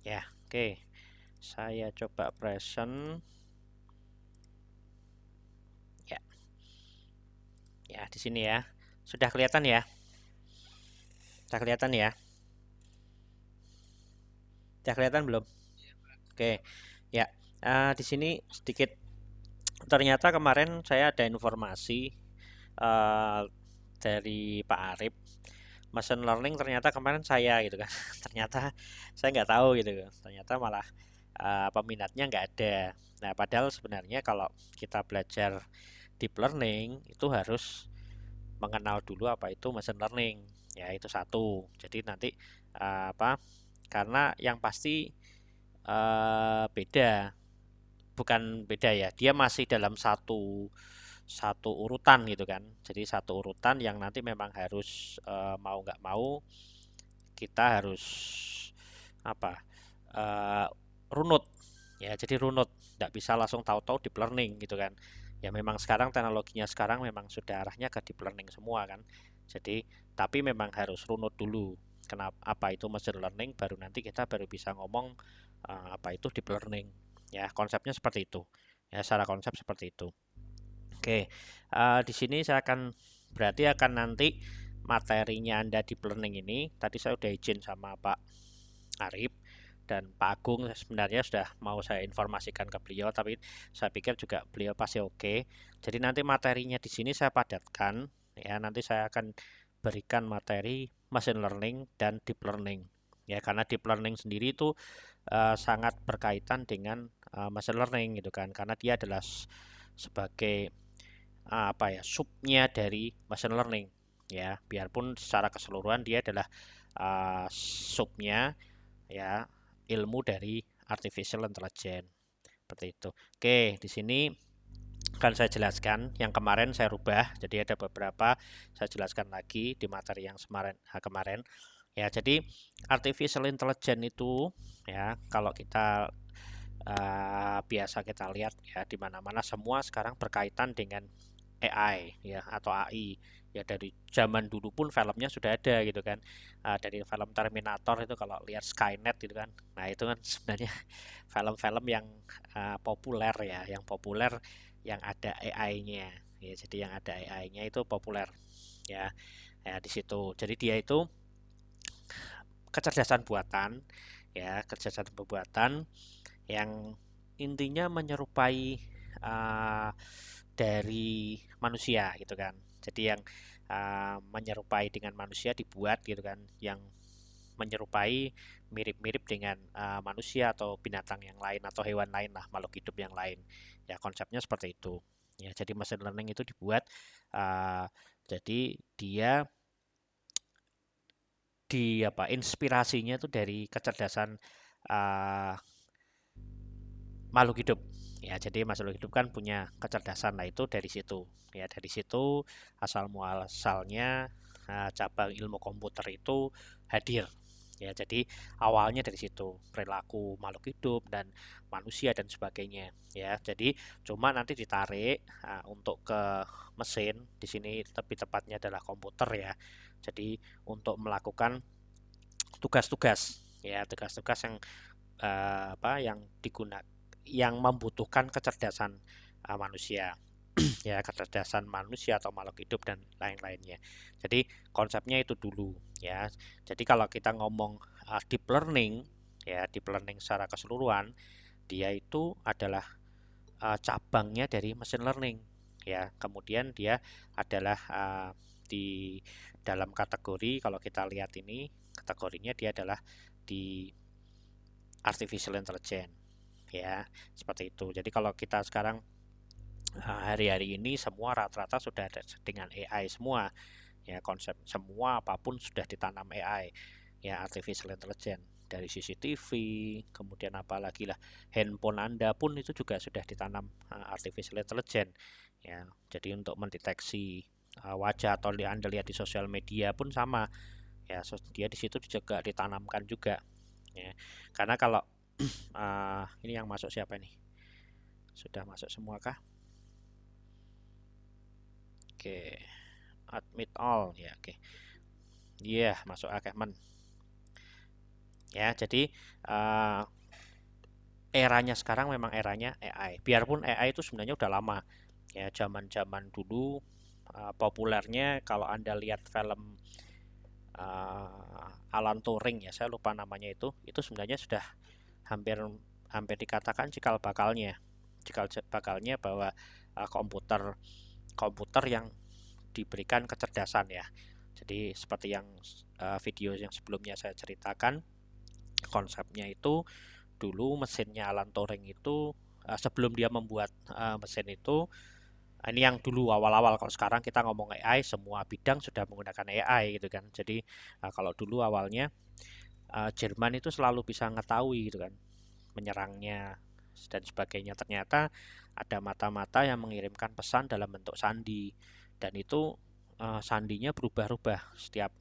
Ya, oke. Saya coba present. Ya, ya di sini ya. Sudah kelihatan ya? Sudah kelihatan ya? Sudah kelihatan belum? Oke. Ya, di sini sedikit. Ternyata kemarin saya ada informasi eh, dari Pak Arif. Machine learning ternyata kemarin saya gitu kan. Ternyata saya nggak tahu gitu. Ternyata malah peminatnya nggak ada. Nah, padahal sebenarnya kalau kita belajar deep learning itu harus mengenal dulu apa itu machine learning. Ya, itu satu. Jadi nanti apa? Karena yang pasti beda, bukan beda ya. Dia masih dalam satu satu urutan gitu kan. Jadi satu urutan yang nanti memang harus mau nggak mau kita harus apa? eh, runut ya, jadi runut, nggak bisa langsung tahu-tahu deep learning gitu kan. Ya memang sekarang teknologinya sekarang memang sudah arahnya ke deep learning semua kan. Jadi tapi memang harus runut dulu kenapa apa itu machine learning, baru nanti kita baru bisa ngomong apa itu deep learning. Ya konsepnya seperti itu, ya secara konsep seperti itu. Oke, di sini saya akan berarti akan nanti materinya Anda deep learning ini tadi saya udah izin sama Pak Arif dan Pak Agung, sebenarnya sudah mau saya informasikan ke beliau, tapi saya pikir juga beliau pasti oke. Jadi nanti materinya di sini saya padatkan ya, nanti saya akan berikan materi machine learning dan deep learning. Ya, karena deep learning sendiri itu sangat berkaitan dengan machine learning gitu kan, karena dia adalah sebagai apa ya, subnya dari machine learning. Ya, biarpun secara keseluruhan dia adalah subnya, ya, ilmu dari artificial intelligence seperti itu. Oke, di sini akan saya jelaskan yang kemarin saya rubah, jadi ada beberapa saya jelaskan lagi di materi yang kemarin. Ya, jadi artificial intelligence itu ya kalau kita biasa kita lihat ya di mana-mana semua sekarang berkaitan dengan AI ya atau AI. Ya dari zaman dulu pun filmnya sudah ada gitu kan. Dari film Terminator itu kalau lihat Skynet gitu kan. Nah, itu kan sebenarnya film-film yang populer ya, yang populer yang ada AI-nya. Ya, jadi yang ada AI-nya itu populer ya. Ya di situ. Jadi dia itu kecerdasan buatan ya, kecerdasan buatan yang intinya menyerupai uh, dari manusia gitu kan. Jadi yang menyerupai dengan manusia dibuat gitu kan, yang menyerupai mirip-mirip dengan manusia atau binatang yang lain atau hewan lain lah, makhluk hidup yang lain. Ya konsepnya seperti itu. Ya jadi machine learning itu dibuat uh, jadi dia di apa inspirasinya itu dari kecerdasan uh, makhluk hidup. Ya, jadi makhluk hidup kan punya kecerdasan. Nah, itu dari situ. Ya, dari situ asal muasalnya cabang ilmu komputer itu hadir. Ya, jadi awalnya dari situ, perilaku makhluk hidup dan manusia dan sebagainya. Ya, jadi cuma nanti ditarik untuk ke mesin. Di sini lebih tepatnya adalah komputer ya. Jadi untuk melakukan tugas-tugas, ya tugas-tugas yang yang digunakan, yang membutuhkan kecerdasan manusia ya, kecerdasan manusia atau makhluk hidup dan lain-lainnya. Jadi konsepnya itu dulu ya. Jadi kalau kita ngomong deep learning ya, deep learning secara keseluruhan dia itu adalah cabangnya dari machine learning ya. Kemudian dia adalah di dalam kategori, kalau kita lihat ini kategorinya dia adalah di artificial intelligence ya, seperti itu. Jadi kalau kita sekarang hari-hari ini semua rata-rata sudah ada dengan AI semua ya, konsep semua apapun sudah ditanam AI ya, artificial intelligence dari CCTV, kemudian apalagi lah handphone Anda pun itu juga sudah ditanam artificial intelligence ya. Jadi untuk mendeteksi wajah atau Anda lihat di sosial media pun sama ya, dia di situ juga ditanamkan juga ya. Karena kalau ini yang masuk siapa nih? Sudah masuk semua kah? Oke, admit all ya, oke. Iya, masuk Akemen. Ya, jadi uh, eranya sekarang memang eranya AI. Biarpun AI itu sebenarnya udah lama. Ya, zaman-zaman dulu populernya kalau Anda lihat film Alan Turing ya, saya lupa namanya itu sebenarnya sudah hampir hampir dikatakan cikal bakalnya. Cikal bakalnya bahwa komputer komputer yang diberikan kecerdasan ya. Jadi seperti yang video yang sebelumnya saya ceritakan, konsepnya itu dulu mesinnya Alan Turing itu sebelum dia membuat mesin itu, ini yang dulu awal-awal. Kalau sekarang kita ngomong AI, semua bidang sudah menggunakan AI gitu kan. Jadi kalau dulu awalnya Jerman itu selalu bisa mengetahui gitu kan, menyerangnya dan sebagainya. Ternyata ada mata-mata yang mengirimkan pesan dalam bentuk sandi, dan itu sandinya berubah-ubah setiap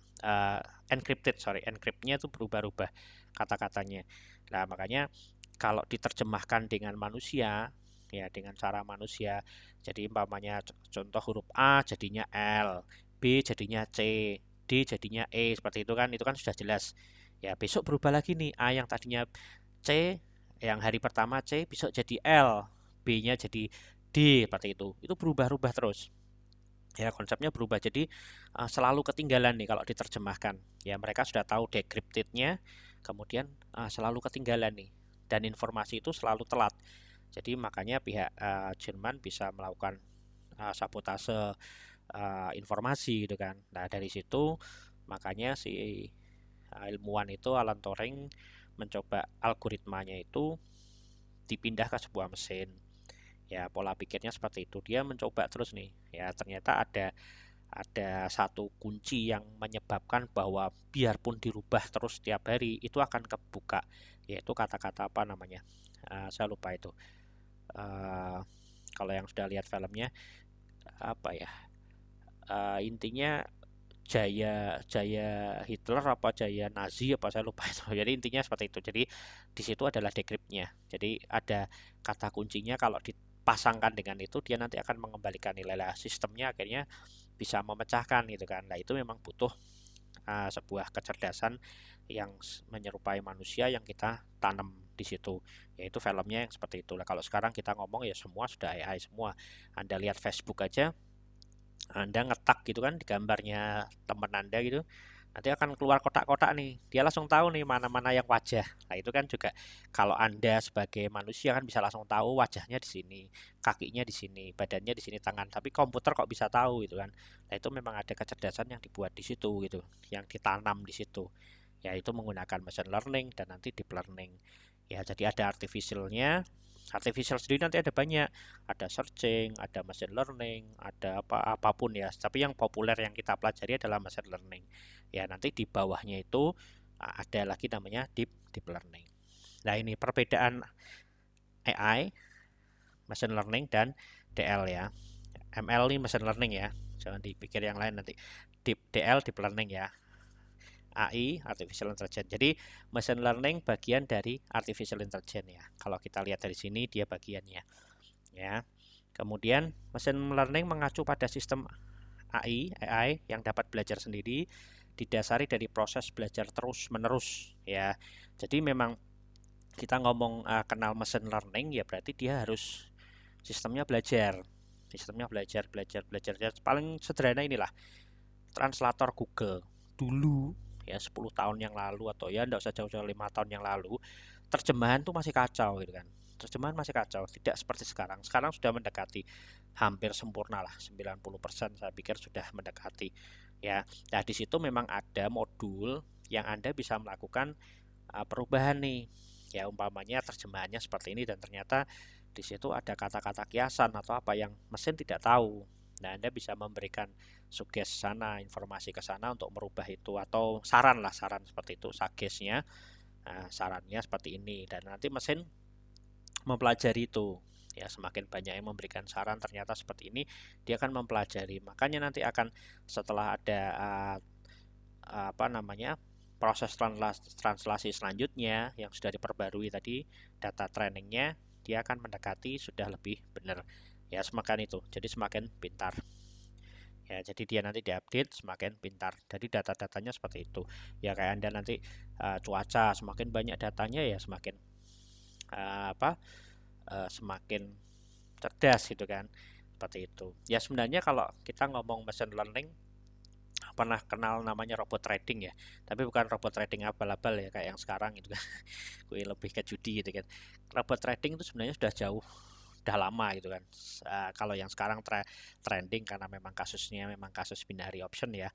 encryptnya itu berubah-ubah kata-katanya. Nah, makanya kalau diterjemahkan dengan manusia, ya dengan cara manusia, jadi umpamanya contoh huruf A jadinya L, B jadinya C, D jadinya E, seperti itu kan sudah jelas. Ya, besok berubah lagi nih, A yang tadinya C, yang hari pertama C besok jadi L, B-nya jadi D, seperti itu. Itu berubah-ubah terus. Ya, konsepnya berubah. Jadi selalu ketinggalan nih kalau diterjemahkan. Ya, mereka sudah tahu decrypted-nya, kemudian selalu ketinggalan nih. Dan informasi itu selalu telat. Jadi makanya pihak Jerman bisa melakukan sabotase informasi gitu kan. Nah, dari situ makanya si ilmuwan itu Alan Turing mencoba algoritmanya itu dipindah ke sebuah mesin. Ya, pola pikirnya seperti itu. Dia mencoba terus nih. Ya, ternyata ada satu kunci yang menyebabkan bahwa biarpun dirubah terus setiap hari itu akan kebuka, yaitu kata-kata apa namanya, saya lupa itu. Kalau yang sudah lihat filmnya apa ya, intinya Jaya Jaya Hitler apa Jaya Nazi apa saya lupa itu. Jadi intinya seperti itu. Jadi di situ adalah decryptnya. Jadi ada kata kuncinya, kalau dipasangkan dengan itu dia nanti akan mengembalikan nilai. Lah, sistemnya akhirnya bisa memecahkan gitu kan. Nah, itu memang butuh sebuah kecerdasan yang menyerupai manusia yang kita tanam di situ. Yaitu filmnya yang seperti itu. Lah, kalau sekarang kita ngomong ya semua sudah AI semua. Anda lihat Facebook aja, anda ngetak gitu kan di gambarnya teman Anda gitu, nanti akan keluar kotak-kotak nih. Dia langsung tahu nih mana-mana yang wajah. Nah, itu kan juga kalau Anda sebagai manusia kan bisa langsung tahu wajahnya di sini, kakinya di sini, badannya di sini, tangan. Tapi komputer kok bisa tahu gitu kan. Nah, itu memang ada kecerdasan yang dibuat di situ gitu, yang ditanam di situ. Ya, itu menggunakan machine learning dan nanti deep learning. Ya, jadi ada artificialnya. Artificial sendiri nanti ada banyak, ada searching, ada machine learning, ada apapun ya. Tapi yang populer yang kita pelajari adalah machine learning. Ya, nanti di bawahnya itu ada lagi namanya deep learning. Nah, ini perbedaan AI, machine learning, dan DL ya. ML ini machine learning ya. Jangan dipikir yang lain nanti. DL deep learning ya. AI, artificial intelligence. Jadi machine learning bagian dari artificial intelligence ya. Kalau kita lihat dari sini dia bagiannya ya. Kemudian machine learning mengacu pada sistem AI yang dapat belajar sendiri, didasari dari proses belajar terus-menerus ya. Jadi memang kita ngomong kenal machine learning ya berarti dia harus sistemnya belajar. Sistemnya belajar, belajar, belajar. Paling sederhana inilah translator Google. Dulu ya 10 tahun yang lalu, atau ya enggak usah jauh-jauh 5 tahun yang lalu, terjemahan tuh masih kacau gitu kan. Terjemahan masih kacau, tidak seperti sekarang. Sekarang sudah mendekati hampir sempurna lah, 90% saya pikir sudah mendekati. Ya, nah di situ memang ada modul yang Anda bisa melakukan perubahan nih. Ya, umpamanya terjemahannya seperti ini dan ternyata di situ ada kata-kata kiasan atau apa yang mesin tidak tahu. Nah, Anda bisa memberikan sugesti sana, informasi ke sana untuk merubah itu, atau saran lah, saran seperti itu, suggest-nya. Nah, sarannya seperti ini dan nanti mesin mempelajari itu. Ya, semakin banyak yang memberikan saran ternyata seperti ini, dia akan mempelajari. Makanya nanti akan setelah ada apa namanya, proses translasi selanjutnya yang sudah diperbarui tadi, data trainingnya, dia akan mendekati sudah lebih benar. Ya, semakin itu. Jadi semakin pintar. Ya, jadi dia nanti diupdate semakin pintar. Jadi data-datanya seperti itu. Ya kayak Anda nanti cuaca, semakin banyak datanya ya semakin apa semakin cerdas gitu kan. Seperti itu. Ya sebenarnya kalau kita ngomong machine learning, pernah kenal namanya robot trading ya, tapi bukan robot trading abal-abal ya kayak yang sekarang gitu kan. Gue lebih ke judi gitu kan. Robot trading itu sebenarnya sudah jauh, udah lama gitu kan. Kalau yang sekarang trending karena memang kasusnya memang kasus binary option ya.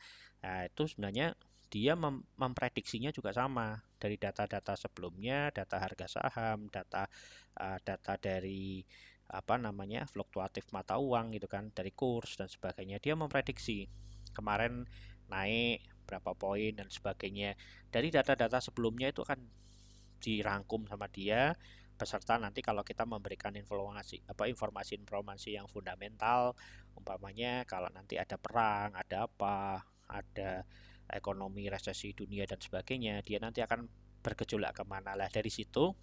Itu sebenarnya dia memprediksinya juga sama dari data-data sebelumnya, data harga saham, data dari apa namanya fluktuatif mata uang gitu kan, dari kurs dan sebagainya. Dia memprediksi kemarin naik berapa poin dan sebagainya. Dari data-data sebelumnya itu akan dirangkum sama dia beserta nanti kalau kita memberikan informasi-informasi yang fundamental, umpamanya kalau nanti ada perang, ada apa, ada ekonomi resesi dunia dan sebagainya, dia nanti akan bergejolak kemana lah. Dari situ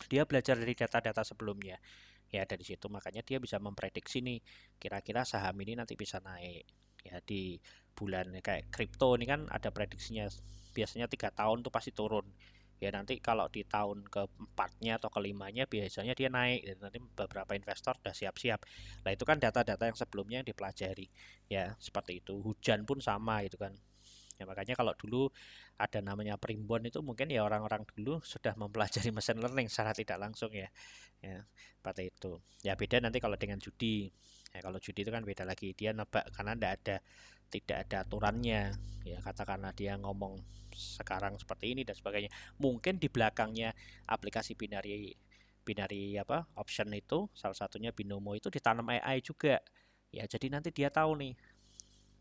dia belajar dari data-data sebelumnya. Ya dari situ makanya dia bisa memprediksi nih kira-kira saham ini nanti bisa naik. Ya di bulan kayak kripto ini kan ada prediksinya, biasanya 3 tahun tuh pasti turun. Ya nanti kalau di tahun keempatnya atau kelimanya biasanya dia naik, dan nanti beberapa investor udah siap-siap. Nah itu kan data-data yang sebelumnya yang dipelajari. Ya seperti itu. Hujan pun sama gitu kan. Ya makanya kalau dulu ada namanya primbon itu mungkin ya orang-orang dulu sudah mempelajari machine learning secara tidak langsung ya. Ya, seperti itu. Ya beda nanti kalau dengan judi. Ya kalau judi itu kan beda lagi. Dia nebak karena tidak ada aturannya. Ya katakanlah dia ngomong sekarang seperti ini dan sebagainya. Mungkin di belakangnya aplikasi binary binary apa option itu salah satunya binomo itu ditanam AI juga. Ya jadi nanti dia tahu nih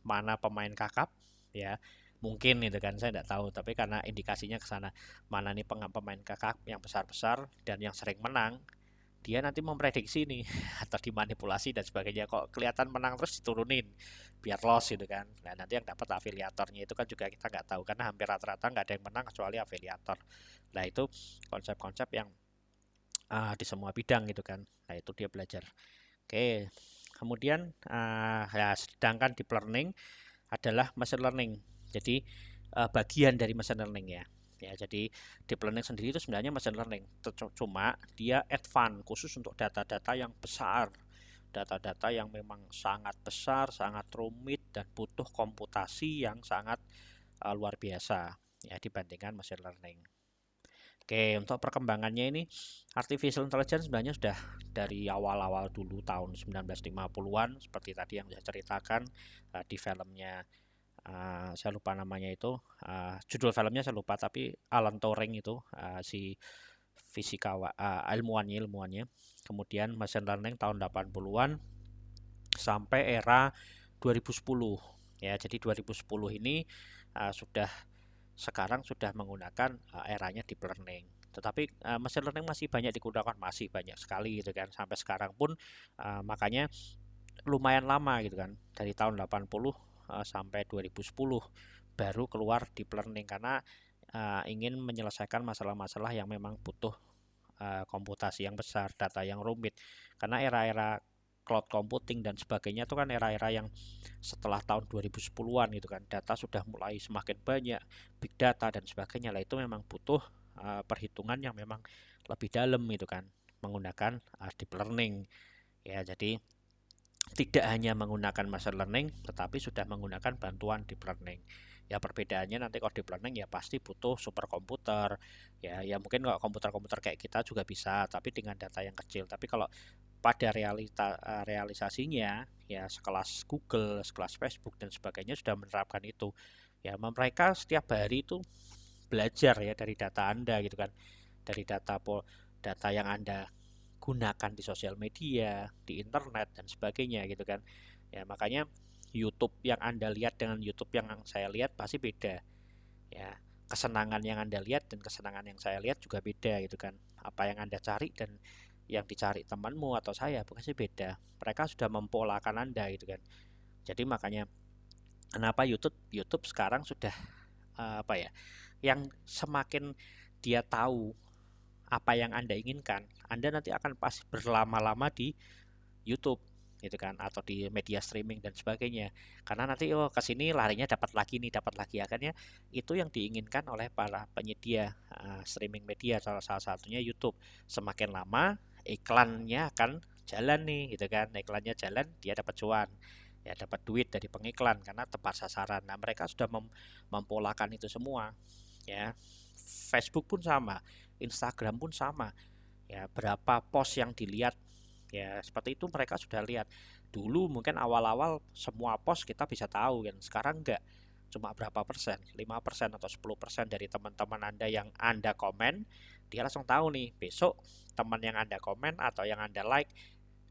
mana pemain kakap ya, mungkin itu kan saya tidak tahu, tapi karena indikasinya ke sana, mana nih pemain kakap yang besar-besar dan yang sering menang, dia nanti memprediksi nih atau dimanipulasi dan sebagainya, kok kelihatan menang terus diturunin biar loss gitu kan. Nah nanti yang dapat afiliatornya itu kan juga kita nggak tahu karena hampir rata-rata nggak ada yang menang kecuali afiliator. Nah itu konsep-konsep yang di semua bidang gitu kan. Nah itu dia belajar. Oke, kemudian ya sedangkan deep learning adalah machine learning. Jadi bagian dari machine learning ya. Ya, jadi deep learning sendiri itu sebenarnya machine learning. Cuma dia advance khusus untuk data-data yang besar. Data-data yang memang sangat besar, sangat rumit dan butuh komputasi yang sangat luar biasa ya dibandingkan machine learning. Oke, untuk perkembangannya ini artificial intelligence sebenarnya sudah dari awal-awal dulu tahun 1950-an seperti tadi yang saya ceritakan di filmnya. Saya lupa namanya itu, judul filmnya saya lupa, tapi Alan Turing itu si ilmuannya. Kemudian machine learning tahun 80-an sampai era 2010. Ya, jadi 2010 ini sudah sekarang sudah menggunakan eranya deep learning. Tetapi machine learning masih banyak digunakan, masih banyak sekali gitu kan. Sampai sekarang pun makanya lumayan lama gitu kan. Dari tahun 80 sampai 2010 baru keluar deep learning karena ingin menyelesaikan masalah-masalah yang memang butuh komputasi yang besar, data yang rumit. Karena era-era cloud computing dan sebagainya itu kan era-era yang setelah tahun 2010-an gitu kan, data sudah mulai semakin banyak, big data dan sebagainya. Lah itu memang butuh perhitungan yang memang lebih dalam gitu kan, menggunakan deep learning. Ya, jadi tidak hanya menggunakan machine learning tetapi sudah menggunakan bantuan deep learning. Ya perbedaannya nanti kalau deep learning ya pasti butuh superkomputer. Ya mungkin kalau komputer-komputer kayak kita juga bisa tapi dengan data yang kecil. Tapi kalau pada realisasinya ya sekelas Google, sekelas Facebook dan sebagainya sudah menerapkan itu. Ya mereka setiap hari itu belajar ya dari data Anda gitu kan. Dari data yang Anda gunakan di sosial media, di internet dan sebagainya gitu kan. Ya makanya YouTube yang Anda lihat dengan YouTube yang saya lihat pasti beda. Ya, kesenangan yang Anda lihat dan kesenangan yang saya lihat juga beda gitu kan. Apa yang Anda cari dan yang dicari temanmu atau saya pasti beda. Mereka sudah mempolakan Anda gitu kan. Jadi makanya kenapa YouTube YouTube sekarang sudah apa ya? Yang semakin dia tahu apa yang Anda inginkan, Anda nanti akan pasti berlama-lama di YouTube. gitu kan, atau di media streaming dan sebagainya. Karena nanti ke sini larinya dapat lagi nih, dapat lagi, akhirnya itu yang diinginkan oleh para penyedia streaming media, salah satunya YouTube. Semakin lama iklannya akan jalan nih gitu kan, iklannya jalan, dia dapat cuan, ya dapat duit dari pengiklan karena tepat sasaran. Nah, mereka sudah mempolakan itu semua, ya. Facebook pun sama, Instagram pun sama, ya. Berapa post yang dilihat, ya seperti itu mereka sudah lihat. Dulu mungkin awal-awal semua post kita bisa tahu kan, sekarang enggak. Cuma berapa persen, 5% atau 10% dari teman-teman Anda yang Anda komen, dia langsung tahu nih, besok teman yang Anda komen atau yang Anda like,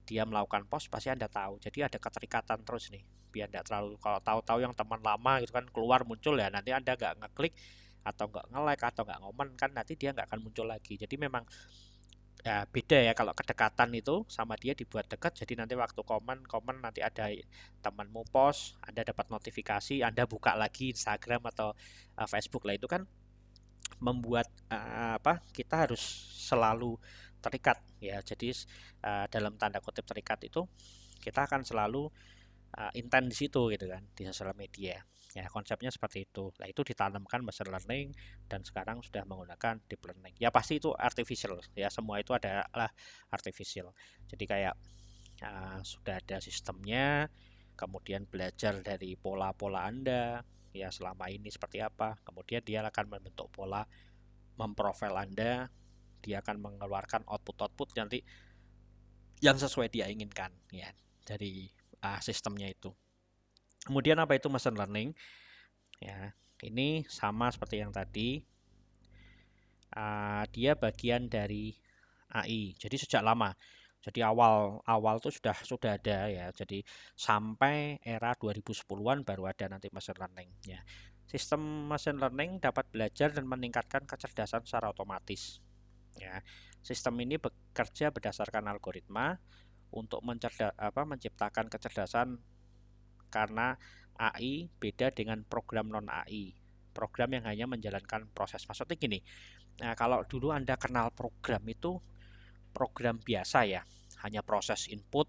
dia melakukan post, pasti Anda tahu. Jadi ada keterikatan terus nih, biar tidak terlalu, kalau tahu-tahu yang teman lama gitu kan keluar muncul, ya nanti Anda nggak ngeklik atau nggak nge-like atau nggak ngomen kan, nanti dia nggak akan muncul lagi. Jadi memang ya beda ya, kalau kedekatan itu sama dia dibuat dekat, jadi nanti waktu komen nanti ada temanmu post, Anda dapat notifikasi, Anda buka lagi Instagram atau Facebook lah, itu kan membuat kita harus selalu terikat ya. Jadi dalam tanda kutip terikat itu kita akan selalu intens di situ gitu kan, di sosial media. Ya, konsepnya seperti itu. Nah, itu ditanamkan machine learning dan sekarang sudah menggunakan deep learning. Ya pasti itu artificial ya, semua itu adalah artificial. Jadi kayak sudah ada sistemnya, kemudian belajar dari pola-pola Anda ya selama ini seperti apa. Kemudian dia akan membentuk pola, memprofil Anda, dia akan mengeluarkan output-output nanti yang sesuai dia inginkan ya dari sistemnya itu. Kemudian apa itu machine learning? Ya, ini sama seperti yang tadi. Dia bagian dari AI. Jadi sejak lama. Jadi awal tuh sudah ada ya. Jadi sampai era 2010-an baru ada nanti machine learning ya. Sistem machine learning dapat belajar dan meningkatkan kecerdasan secara otomatis. Ya. Sistem ini bekerja berdasarkan algoritma untuk menciptakan kecerdasan, karena AI beda dengan program non AI. Program yang hanya menjalankan proses. Maksudnya gini, nah kalau dulu Anda kenal program itu program biasa ya, hanya proses input,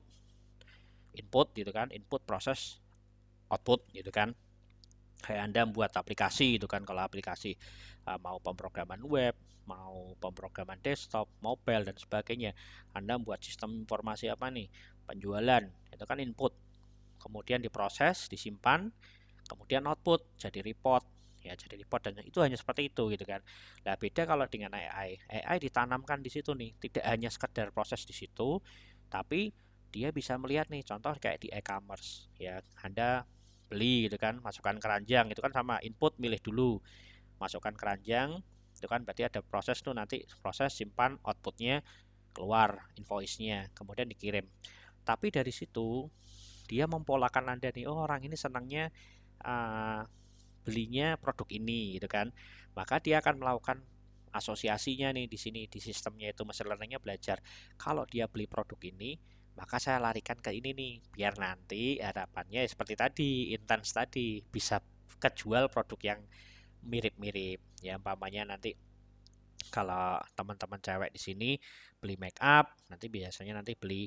input gitu kan, input proses output gitu kan. Kayak Anda buat aplikasi gitu kan, kalau aplikasi mau pemrograman web, mau pemrograman desktop, mobile dan sebagainya. Anda buat sistem informasi apa nih? Penjualan, itu kan input. Kemudian diproses, disimpan, kemudian output jadi report. Ya, jadi report, dan itu hanya seperti itu gitu kan. Nah, beda kalau dengan AI. AI ditanamkan di situ nih, tidak hanya sekedar proses di situ, tapi dia bisa melihat nih, contoh kayak di e-commerce ya, Anda beli gitu kan, masukkan keranjang, itu kan sama input, milih dulu, masukkan keranjang, itu kan berarti ada proses tuh, nanti proses simpan outputnya, keluar invoice-nya, kemudian dikirim. Tapi dari situ dia mempolakan Anda nih, oh orang ini senangnya uh, belinya produk ini gitu kan, maka dia akan melakukan asosiasinya nih di sini, di sistemnya itu machine learningnya belajar, kalau dia beli produk ini maka saya larikan ke ini nih, biar nanti harapannya seperti tadi, intens tadi, bisa kejual produk yang mirip-mirip ya. Umpamanya nanti kalau teman-teman cewek di sini beli make up, nanti biasanya nanti beli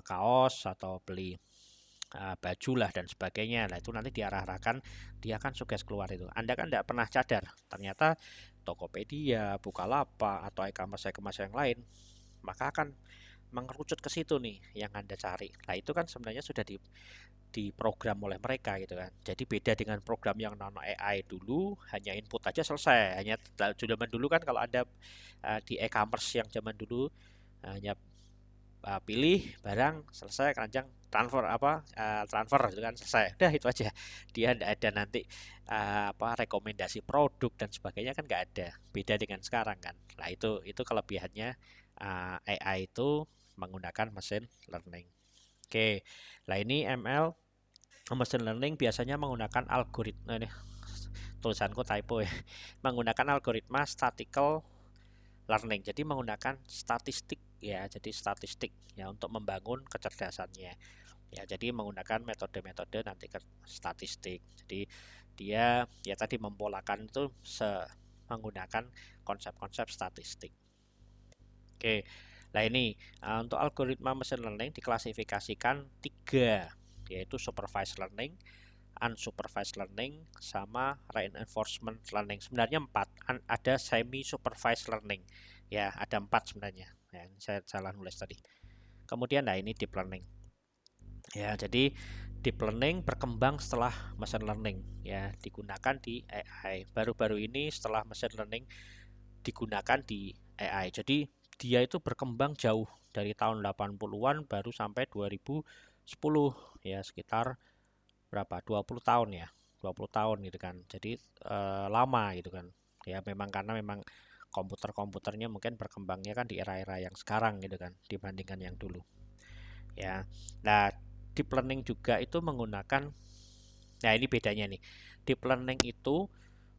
kaos atau beli baju lah dan sebagainya. Nah, itu nanti diarahkan, dia akan sukses keluar itu. Anda kan tidak pernah cadar, ternyata Tokopedia, Bukalapak atau e-commerce yang lain, maka akan mengerucut ke situ nih yang Anda cari. Nah, itu kan sebenarnya sudah diprogram oleh mereka gitu kan. Jadi beda dengan program yang non AI dulu, hanya input aja selesai. Hanya zaman dulu kan, kalau Anda di e-commerce yang zaman dulu hanya pilih barang, selesai, keranjang, transfer itu kan selesai, udah itu aja. Dia tidak ada nanti rekomendasi produk dan sebagainya, kan nggak ada. Beda dengan sekarang kan. Nah, itu kelebihannya AI itu menggunakan machine learning. Oke, nah ini ML, machine learning, biasanya menggunakan algoritma, ini tulisanku typo ya, menggunakan algoritma statistical learning. Jadi menggunakan statistik ya, jadi statistik ya untuk membangun kecerdasannya. Ya, jadi menggunakan metode-metode nanti ke statistik. Jadi dia ya tadi mempolakan itu menggunakan konsep-konsep statistik. Oke. Nah ini untuk algoritma machine learning diklasifikasikan tiga, yaitu supervised learning, unsupervised learning, sama reinforcement learning. Sebenarnya empat, ada semi supervised learning. Ya, ada empat sebenarnya. Ya, ini saya salah nulis tadi. Kemudian, nah ini deep learning. Ya, jadi deep learning berkembang setelah machine learning. Ya, digunakan di AI. Baru-baru ini setelah machine learning digunakan di AI. Jadi dia itu berkembang jauh dari tahun 80-an baru sampai 2010, ya sekitar berapa, 20 tahun ya, 20 tahun gitu kan. Jadi lama gitu kan ya, memang karena memang komputernya mungkin berkembangnya kan di era-era yang sekarang gitu kan dibandingkan yang dulu ya. Nah, deep learning juga itu menggunakan, nah ini bedanya nih, deep learning itu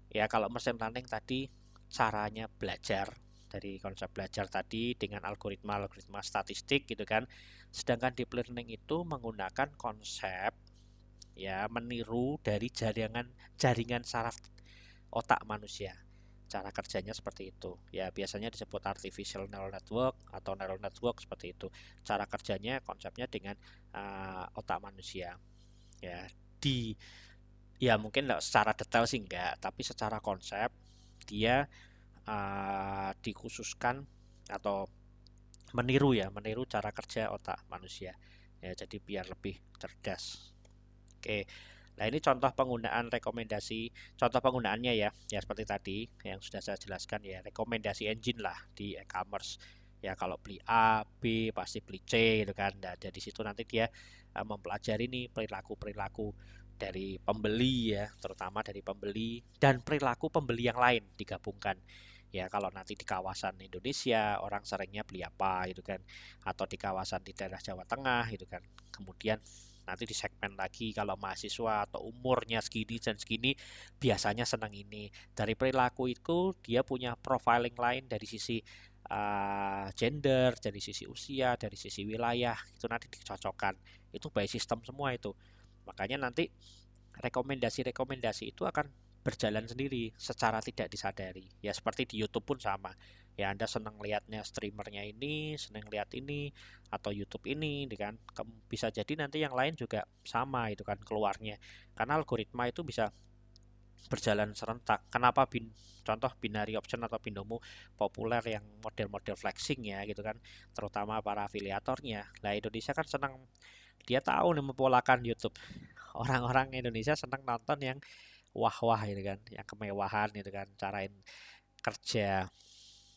ya, kalau machine learning tadi caranya belajar dari konsep belajar tadi dengan algoritma statistik gitu kan, sedangkan deep learning itu menggunakan konsep ya, meniru dari jaringan saraf otak manusia. Cara kerjanya seperti itu. Ya, biasanya disebut artificial neural network atau neural network seperti itu. Cara kerjanya konsepnya dengan otak manusia. Ya, di ya mungkin secara detail sih enggak, tapi secara konsep dia dikhususkan atau meniru cara kerja otak manusia. Ya, jadi biar lebih cerdas. Oke. Nah, ini contoh penggunaannya ya. Ya seperti tadi yang sudah saya jelaskan ya, rekomendasi engine lah di e-commerce. Ya kalau beli A, B pasti beli C gitu kan. Nah, dari situ nanti dia mempelajari nih perilaku-perilaku dari pembeli ya, terutama dari pembeli dan perilaku pembeli yang lain digabungkan. Ya kalau nanti di kawasan Indonesia orang seringnya beli apa gitu kan, atau di kawasan di daerah Jawa Tengah gitu kan. Kemudian nanti di segmen lagi, kalau mahasiswa atau umurnya segini dan segini biasanya senang ini. Dari perilaku itu dia punya profiling lain dari sisi gender, dari sisi usia, dari sisi wilayah, itu nanti dicocokkan. Itu by system semua itu. Makanya nanti rekomendasi-rekomendasi itu akan berjalan sendiri secara tidak disadari. Ya seperti di YouTube pun sama. Ya Anda senang lihatnya streamernya ini, senang lihat ini atau YouTube ini, kan bisa jadi nanti yang lain juga sama itu kan keluarnya. Karena algoritma itu bisa berjalan serentak. Kenapa contoh binary option atau binomo populer yang model-model flexing ya gitu kan, terutama para afiliatornya. Nah, Indonesia kan senang, dia tahu nih mempolakan YouTube. Orang-orang Indonesia senang nonton yang wah-wah gitu kan, yang kemewahan gitu kan, carain kerja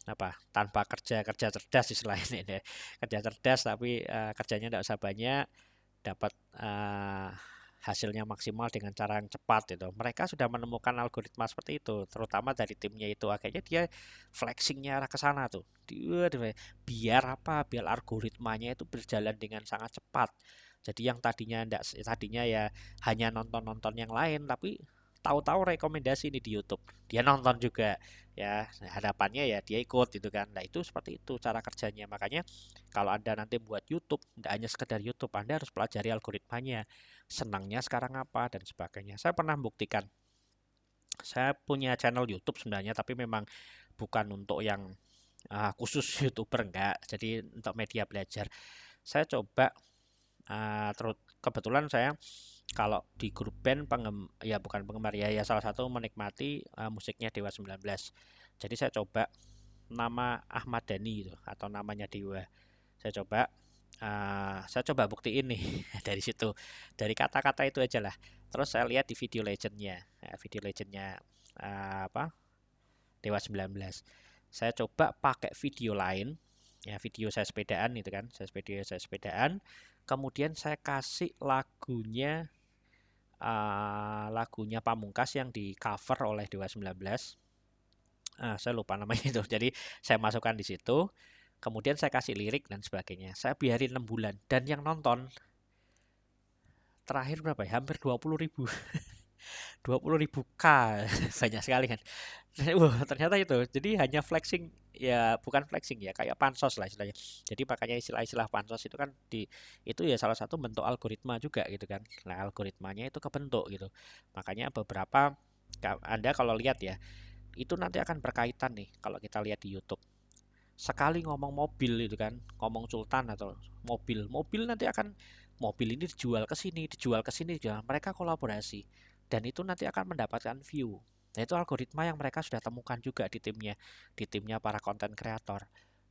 apa tanpa kerja kerja cerdas istilahnya ini, kerja cerdas tapi kerjanya tidak usah banyak, dapat hasilnya maksimal dengan cara yang cepat itu. Mereka sudah menemukan algoritma seperti itu, terutama dari timnya itu. Akhirnya dia flexingnya arah ke sana tuh. Biar apa? Biar algoritmanya itu berjalan dengan sangat cepat. Jadi yang tadinya ya hanya nonton-nonton yang lain, tapi tahu-tahu rekomendasi ini di YouTube. Dia nonton juga ya, hadapannya ya dia ikut gitu kan. Nah, itu seperti itu cara kerjanya. Makanya kalau Anda nanti buat YouTube, tidak hanya sekedar YouTube, Anda harus pelajari algoritmanya, senangnya sekarang apa, dan sebagainya. Saya pernah buktikan, saya punya channel YouTube sebenarnya, tapi memang bukan untuk yang khusus YouTuber, enggak. Jadi untuk media belajar. Saya coba, kebetulan saya kalau di grup band ya bukan penggemar ya, ya salah satu menikmati musiknya Dewa 19. Jadi saya coba nama Ahmad Dhani gitu, atau namanya Dewa. Saya coba buktiin nih dari situ, dari kata-kata itu aja lah. Terus saya lihat di video legendnya, video legendnya apa, Dewa 19. Saya coba pakai video lain, ya video saya sepedaan itu kan, saya sepedaan. Kemudian saya kasih lagunya Pamungkas yang di cover oleh Dewa 19. Saya lupa namanya itu. Jadi saya masukkan di situ. Kemudian saya kasih lirik dan sebagainya. Saya biarin 6 bulan. Dan yang nonton terakhir berapa ya? Hampir 20.000. 20.000 K. Banyak sekali kan. Wah, ternyata itu. Jadi hanya flexing, ya bukan flexing ya, kayak pansos lah istilahnya. Jadi makanya istilah-istilah pansos itu kan itu ya salah satu bentuk algoritma juga gitu kan. Nah, algoritmanya itu kebentuk gitu. Makanya beberapa Anda kalau lihat ya, itu nanti akan berkaitan nih kalau kita lihat di YouTube. sekali ngomong mobil itu kan, ngomong sultan atau mobil nanti akan mobil ini dijual ke sini, mereka kolaborasi dan itu nanti akan mendapatkan view. Nah, itu algoritma yang mereka sudah temukan juga di timnya para konten kreator.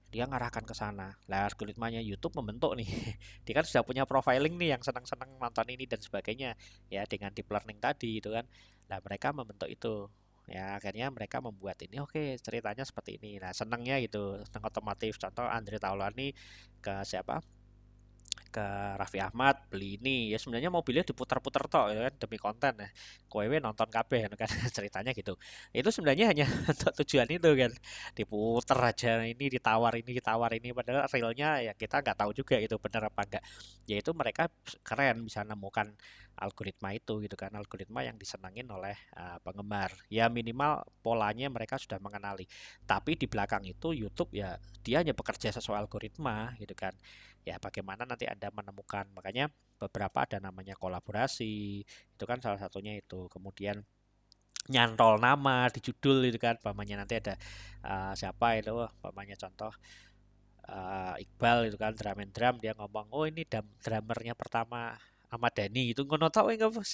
Dia ngarahkan ke sana. Lah algoritmanya YouTube membentuk nih. Dia kan sudah punya profiling nih yang senang-senang nonton ini dan sebagainya ya dengan deep learning tadi itu kan. Lah mereka membentuk itu. Ya akhirnya mereka membuat ini oke ceritanya seperti ini. Nah senangnya gitu, senang otomotif. Contoh Andre Taulani ke siapa? Ke Raffi Ahmad beli ini ya sebenarnya mobilnya diputar-putar tok ya kan demi konten ya kowe nonton kabeh kan ceritanya gitu itu sebenarnya hanya untuk tujuan itu kan diputar aja ini ditawar ini padahal realnya ya kita nggak tahu juga itu benar apa enggak ya itu mereka keren bisa nemukan algoritma itu gitu kan algoritma yang disenangin oleh penggemar ya minimal polanya mereka sudah mengenali tapi di belakang itu YouTube ya dia hanya bekerja sesuai algoritma gitu kan ya bagaimana nanti Anda menemukan makanya beberapa ada namanya kolaborasi itu kan salah satunya itu kemudian nyantol nama di judul itu kan pamannya nanti ada siapa itu pamannya contoh Iqbal itu kan drum and drum dia ngomong oh ini drummernya pertama Ahmad Dhani itu ngono tau enggak bos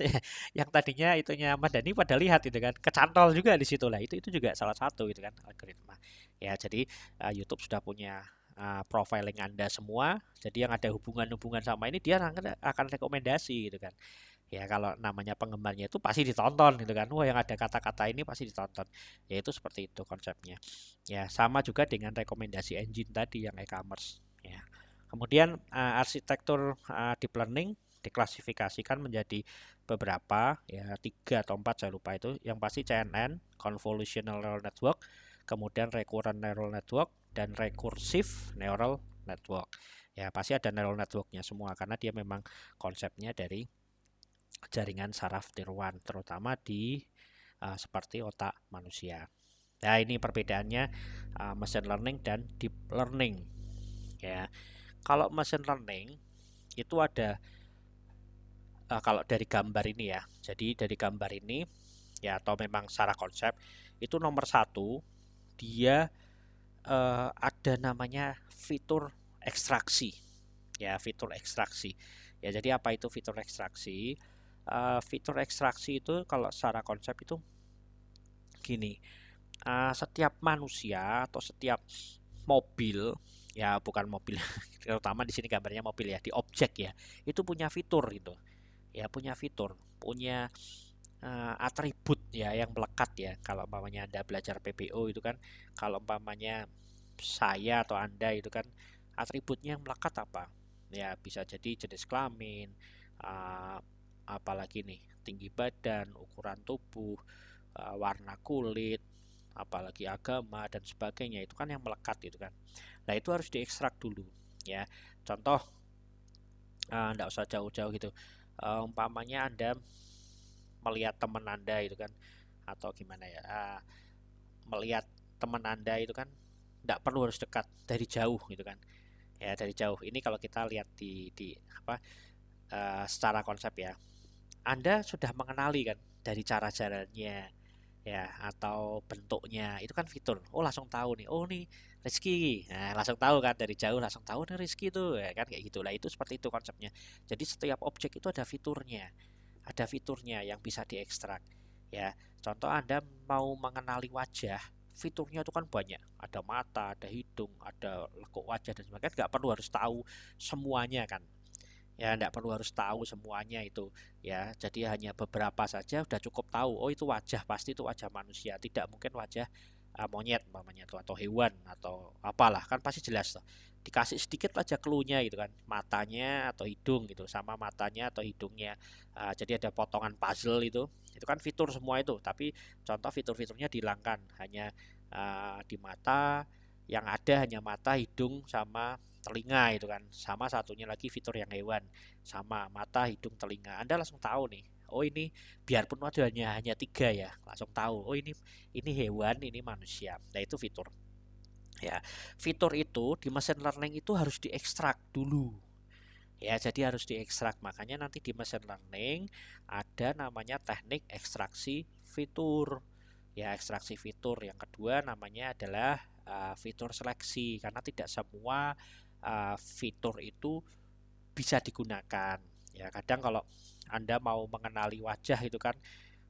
yang tadinya itunya Ahmad Dhani pada lihat itu kan kecantol juga di situ lah itu juga salah satu itu kan algoritma ya jadi YouTube sudah punya profiling Anda semua jadi yang ada hubungan-hubungan sama ini dia akan rekomendasi gitu kan ya kalau namanya penggemarnya itu pasti ditonton gitu kan wah yang ada kata-kata ini pasti ditonton ya itu seperti itu konsepnya ya sama juga dengan rekomendasi engine tadi yang e-commerce ya kemudian arsitektur deep learning diklasifikasikan menjadi beberapa ya 3 atau 4 saya lupa itu yang pasti CNN convolutional neural network kemudian recurrent neural network dan recursive neural network ya pasti ada neural networknya semua karena dia memang konsepnya dari jaringan saraf tiruan terutama di seperti otak manusia. Nah, ini perbedaannya machine learning dan deep learning ya. Kalau machine learning itu ada kalau dari gambar ini ya. Jadi dari gambar ini ya atau memang secara konsep itu nomor satu dia ada namanya fitur ekstraksi ya fitur ekstraksi ya jadi apa itu fitur ekstraksi fitur ekstraksi itu kalau secara konsep itu gini setiap manusia atau setiap mobil ya bukan mobil terutama di sini gambarnya mobil ya di objek ya itu punya fitur gitu ya punya atribut ya yang melekat ya kalau umpamanya Anda belajar PBO itu kan kalau umpamanya saya atau Anda itu kan atributnya yang melekat apa ya bisa jadi jenis kelamin uh, apalagi nih tinggi badan ukuran tubuh warna kulit apalagi agama dan sebagainya itu kan yang melekat itu kan nah itu harus diekstrak dulu ya contoh enggak usah jauh-jauh gitu umpamanya Anda melihat teman Anda itu kan atau gimana ya melihat teman Anda itu kan tidak perlu harus dekat dari jauh gitu kan ya dari jauh ini kalau kita lihat di apa secara konsep ya Anda sudah mengenali kan dari cara jalannya ya atau bentuknya itu kan fitur oh langsung tahu nih oh nih Rizky nah, langsung tahu kan dari jauh langsung tahu nih Rizky tuh ya kan kayak gitulah itu seperti itu konsepnya jadi setiap objek itu ada fiturnya yang bisa diekstrak ya contoh Anda mau mengenali wajah fiturnya itu kan banyak ada mata ada hidung ada lekuk wajah dan sebagainya nggak perlu harus tahu semuanya kan ya nggak perlu harus tahu semuanya itu ya jadi hanya beberapa saja udah cukup tahu oh itu wajah pasti itu wajah manusia tidak mungkin wajah monyet umpamanya tuh atau hewan atau apalah kan pasti jelas tuh dikasih sedikit aja clue-nya gitu kan matanya atau hidung gitu sama matanya atau hidungnya jadi ada potongan puzzle itu kan fitur semua itu tapi contoh fitur-fiturnya dihilangkan hanya di mata yang ada hanya mata hidung sama telinga itu kan sama satunya lagi fitur yang hewan sama mata hidung telinga Anda langsung tahu nih oh ini biarpun wajahnya hanya 3 ya langsung tahu oh ini hewan ini manusia nah itu fitur ya fitur itu di machine learning itu harus diekstrak dulu ya jadi harus diekstrak makanya nanti di machine learning ada namanya teknik ekstraksi fitur ya ekstraksi fitur yang kedua namanya adalah fitur seleksi, karena tidak semua fitur itu bisa digunakan. Ya, kadang kalau Anda mau mengenali wajah itu kan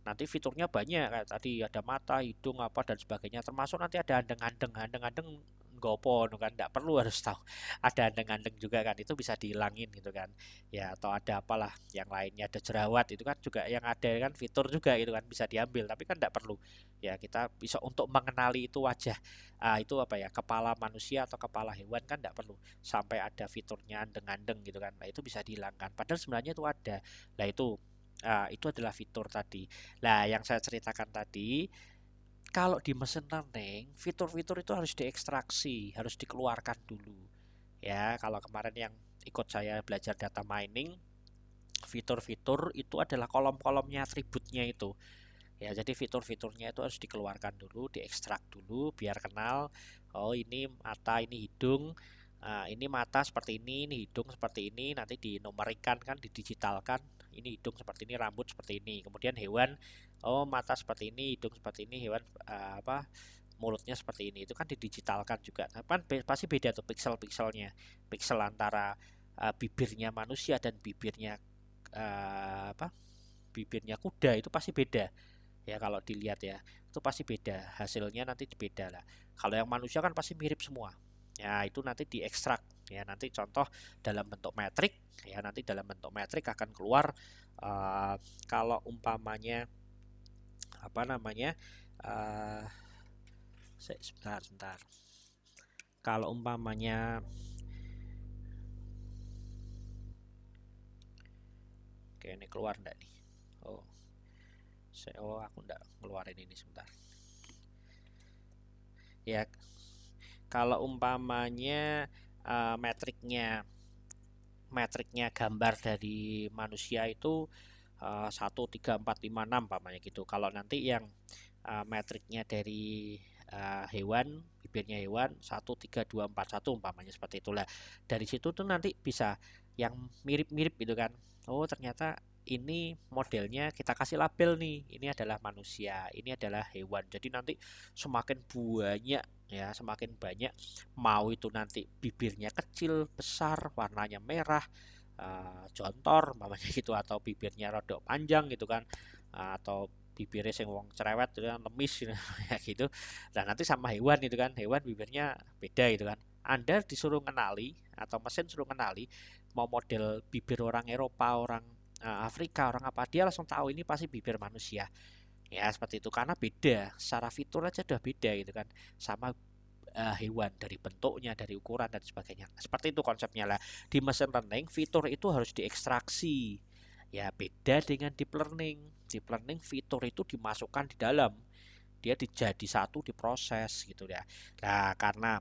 nanti fiturnya banyak, kayak tadi ada mata, hidung, apa dan sebagainya, termasuk nanti ada andeng-andeng gopo kan, nggak perlu harus tahu ada andeng-andeng juga kan, itu bisa dihilangin gitu kan ya, atau ada apalah yang lainnya, ada jerawat itu kan juga yang ada kan fitur juga gitu kan, bisa diambil, tapi kan nggak perlu ya, kita bisa untuk mengenali itu wajah itu apa ya, kepala manusia atau kepala hewan kan nggak perlu sampai ada fiturnya andeng-andeng gitu kan, nah itu bisa dihilangkan padahal sebenarnya itu ada. Nah itu adalah fitur tadi. Nah, yang saya ceritakan tadi, kalau di mesin learning, fitur-fitur itu harus diekstraksi, harus dikeluarkan dulu. Ya, kalau kemarin yang ikut saya belajar data mining, fitur-fitur itu adalah kolom-kolomnya atributnya itu. Ya, jadi fitur-fiturnya itu harus dikeluarkan dulu, diekstrak dulu, biar kenal. Oh, ini mata, ini hidung. Ini mata seperti ini hidung seperti ini. Nanti dinomorikan kan, didigitalkan. Ini hidung seperti ini, rambut seperti ini. Kemudian hewan, oh mata seperti ini, hidung seperti ini, hewan apa? Mulutnya seperti ini. Itu kan didigitalkan juga. Nah, kan pasti beda tuh pixel-pixelnya. Pixel antara bibirnya manusia dan bibirnya apa? Bibirnya kuda itu pasti beda ya, kalau dilihat ya itu pasti beda, hasilnya nanti beda lah. Kalau yang manusia kan pasti mirip semua ya, itu nanti diekstrak ya, nanti contoh dalam bentuk metrik ya, nanti dalam bentuk metrik akan keluar uh, kalau umpamanya apa namanya uh, sebentar sebentar, kalau umpamanya oke ini keluar enggak nih, oh aku enggak ngeluarin ini sebentar ya. Kalau umpamanya metriknya gambar dari manusia itu 1, 3, 4, 5, 6 pamannya gitu. Kalau nanti yang metriknya dari hewan, bibirnya hewan 1, 3, 2, 4, 1 umpamanya seperti itulah. Dari situ tuh nanti bisa yang mirip-mirip gitu kan. Oh, ternyata ini modelnya kita kasih label nih. Ini adalah manusia, ini adalah hewan. Jadi nanti semakin banyak ya, semakin banyak, mau itu nanti bibirnya kecil, besar, warnanya merah, jontor mamanya gitu, atau bibirnya rodok panjang gitu kan, atau bibirnya sing wong cerewet gitu kan, lemis gitu, ya gitu. Dan nanti sama hewan itu kan, hewan bibirnya beda gitu kan. Anda disuruh kenali atau mesin suruh kenali mau model bibir orang Eropa, orang Afrika, orang apa, dia langsung tahu ini pasti bibir manusia. Ya seperti itu, karena beda secara fitur aja udah beda gitu kan, sama hewan dari bentuknya, dari ukuran dan sebagainya. Seperti itu konsepnya lah. Di machine learning fitur itu harus diekstraksi. Ya beda dengan deep learning. Deep learning fitur itu dimasukkan di dalam. Dia dijadi satu, diproses gitu ya. Nah, karena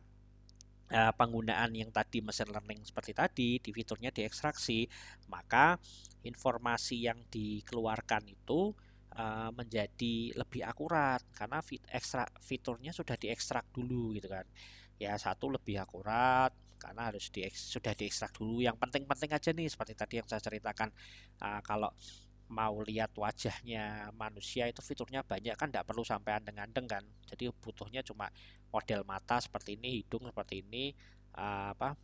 penggunaan yang tadi machine learning seperti tadi, di fiturnya diekstraksi, maka informasi yang dikeluarkan itu menjadi lebih akurat karena fiturnya sudah diekstrak dulu gitu kan. Ya, satu lebih akurat karena sudah diekstrak dulu yang penting-penting aja nih, seperti tadi yang saya ceritakan. Kalau mau lihat wajahnya manusia itu fiturnya banyak kan, tidak perlu sampai andeng-andeng kan, jadi butuhnya cuma model mata seperti ini, hidung seperti ini, apa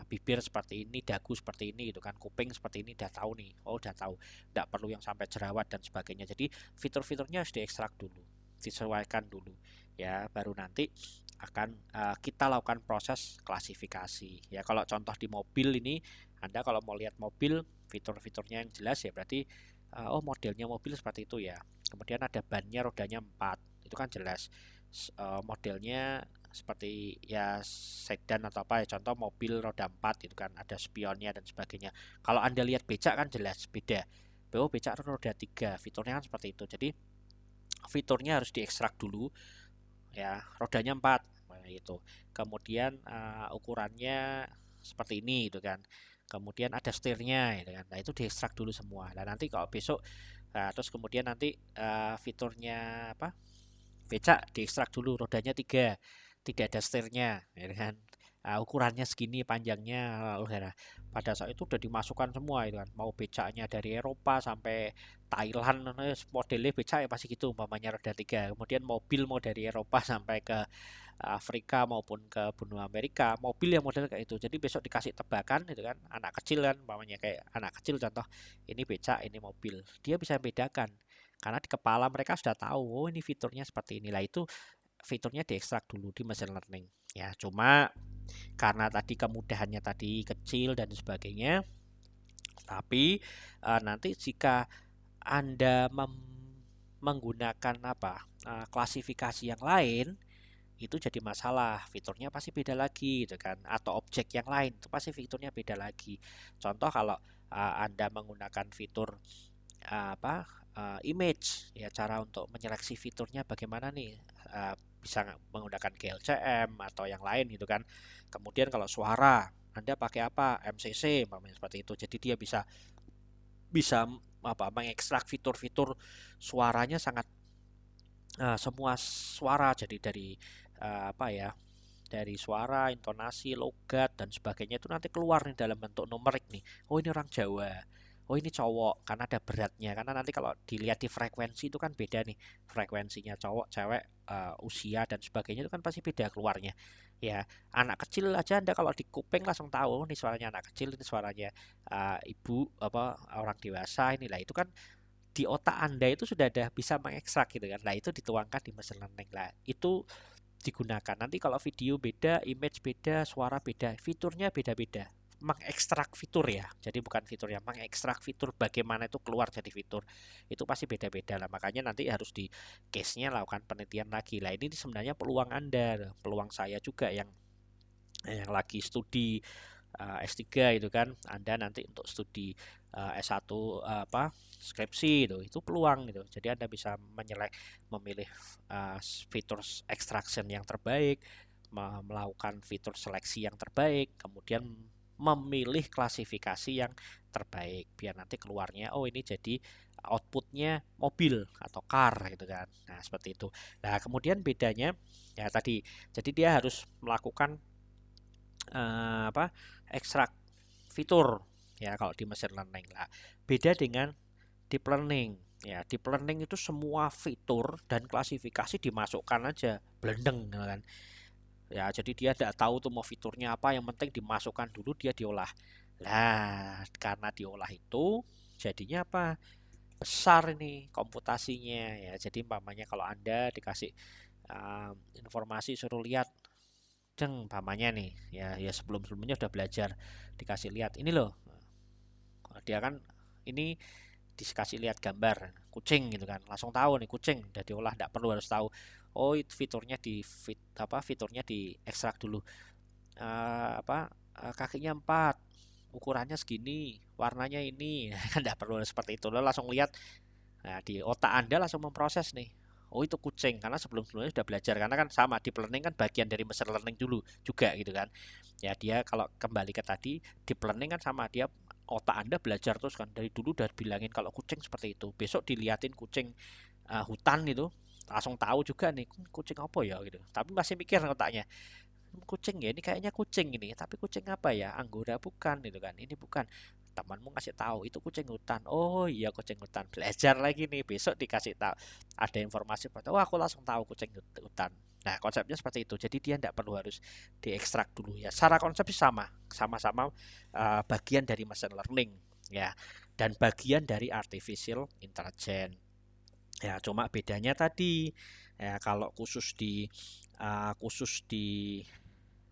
bibir seperti ini, dagu seperti ini gitu kan, kuping seperti ini, udah tahu nih, oh udah tahu, tidak perlu yang sampai jerawat dan sebagainya. Jadi fitur-fiturnya harus diekstrak dulu, disesuaikan dulu ya, baru nanti akan kita lakukan proses klasifikasi ya. Kalau contoh di mobil ini, Anda kalau mau lihat mobil fitur-fiturnya yang jelas ya, berarti oh modelnya mobil seperti itu ya, kemudian ada bannya, rodanya 4, itu kan jelas. Modelnya seperti ya sedan atau apa ya, contoh mobil roda 4 itu kan ada spionnya dan sebagainya. Kalau Anda lihat becak kan jelas beda. Oh becak roda 3, fiturnya kan seperti itu. Jadi fiturnya harus diekstrak dulu ya, rodanya 4 itu. Kemudian ukurannya seperti ini itu kan. Kemudian ada setirnya gitu kan. Nah, itu diekstrak dulu semua. Nah, nanti kalau besok terus kemudian nanti fiturnya becak diekstrak dulu, rodanya 3, tidak ada setirnya ya kan. ukurannya segini, panjangnya, pada saat itu udah dimasukkan semua itu kan, mau becaknya dari Eropa sampai Thailand, modelnya becak ya pasti gitu, umpamanya roda tiga. Kemudian mobil mau dari Eropa sampai ke Afrika maupun ke benua Amerika, mobil yang model kayak itu. Jadi besok dikasih tebakan itu kan, anak kecil kan, umpamanya kayak anak kecil contoh, ini becak, ini mobil. Dia bisa bedakan. Karena di kepala mereka sudah tahu, oh ini fiturnya seperti inilah. Itu fiturnya diekstrak dulu di machine learning. Ya, cuma karena tadi kemudahannya tadi kecil dan sebagainya, tapi nanti jika Anda menggunakan klasifikasi yang lain, itu jadi masalah, fiturnya pasti beda lagi gitu kan, atau objek yang lain itu pasti fiturnya beda lagi. Contoh kalau Anda menggunakan fitur image, ya cara untuk menyeleksi fiturnya bagaimana nih, bisa menggunakan GLCM atau yang lain gitu kan. Kemudian kalau suara Anda pakai apa, MCC seperti itu, jadi dia bisa bisa mengekstrak fitur-fitur suaranya sangat, semua suara, jadi dari dari suara, intonasi, logat dan sebagainya itu nanti keluar nih dalam bentuk numerik nih. Oh ini orang Jawa. Oh ini cowok karena ada beratnya. Karena nanti kalau dilihat di frekuensi itu kan beda nih. Frekuensinya cowok, cewek, usia dan sebagainya itu kan pasti beda keluarnya. Ya, anak kecil aja Anda kalau di kuping langsung tahu, oh, ini suaranya anak kecil, ini suaranya ibu orang dewasa inilah. Itu kan di otak Anda itu sudah ada bisa mengekstrak gitu kan. Nah, itu dituangkan di machine learning lah. Itu digunakan. Nanti kalau video beda, image beda, suara beda, fiturnya beda-beda. Mengekstrak fitur ya. Jadi bukan fitur yang mengekstrak fitur, bagaimana itu keluar jadi fitur. Itu pasti beda-beda lah. Makanya nanti harus di case-nya lakukan penelitian lagi. Lah ini sebenarnya peluang Anda, peluang saya juga yang lagi studi S3 itu kan, Anda nanti untuk studi S1 skripsi itu peluang gitu. Jadi Anda bisa memilih fitur extraction yang terbaik, melakukan fitur seleksi yang terbaik, kemudian memilih klasifikasi yang terbaik biar nanti keluarnya oh ini jadi outputnya mobil atau car gitu kan. Nah, seperti itu. Nah, kemudian bedanya ya tadi, jadi dia harus melakukan ekstrak fitur ya kalau di machine learning lah. Beda dengan deep learning. Ya, deep learning itu semua fitur dan klasifikasi dimasukkan aja, blendeng kan. Ya, jadi dia tidak tahu tuh mau fiturnya apa, yang penting dimasukkan dulu dia diolah. Lah, karena diolah itu jadinya apa? Besar ini komputasinya ya. Jadi umpamanya kalau Anda dikasih informasi suruh lihat umpamanya nih ya sebelum-sebelumnya udah belajar, dikasih lihat ini loh, dia kan ini dikasih lihat gambar kucing gitu kan, langsung tahu nih kucing udah diolah, tidak perlu harus tahu oh itu fiturnya di ekstrak dulu. Kakinya 4, ukurannya segini, warnanya ini kan tidak perlu seperti itu, lo langsung lihat. Nah, di otak Anda langsung memproses nih. Oh, itu kucing karena sebelum-sebelumnya sudah belajar, karena kan sama deep learning kan bagian dari machine learning dulu juga gitu kan. Ya dia kalau kembali ke tadi deep learning kan sama, dia otak Anda belajar terus kan dari dulu udah bilangin kalau kucing seperti itu. Besok diliatin kucing hutan itu langsung tahu juga nih kucing apa ya gitu. Tapi masih mikir otaknya, kucing ya ini kayaknya kucing ini, tapi kucing apa ya, anggora bukan gitu kan, ini bukan. Temanmu ngasih tahu itu kucing hutan, oh iya kucing hutan, belajar lagi nih, besok dikasih tahu ada informasi, oh aku langsung tahu kucing hutan. Nah konsepnya seperti itu, jadi dia tidak perlu harus diekstrak dulu ya, secara konsep sama-sama bagian dari machine learning ya, dan bagian dari artificial intelligence ya, cuma bedanya tadi ya, kalau khusus di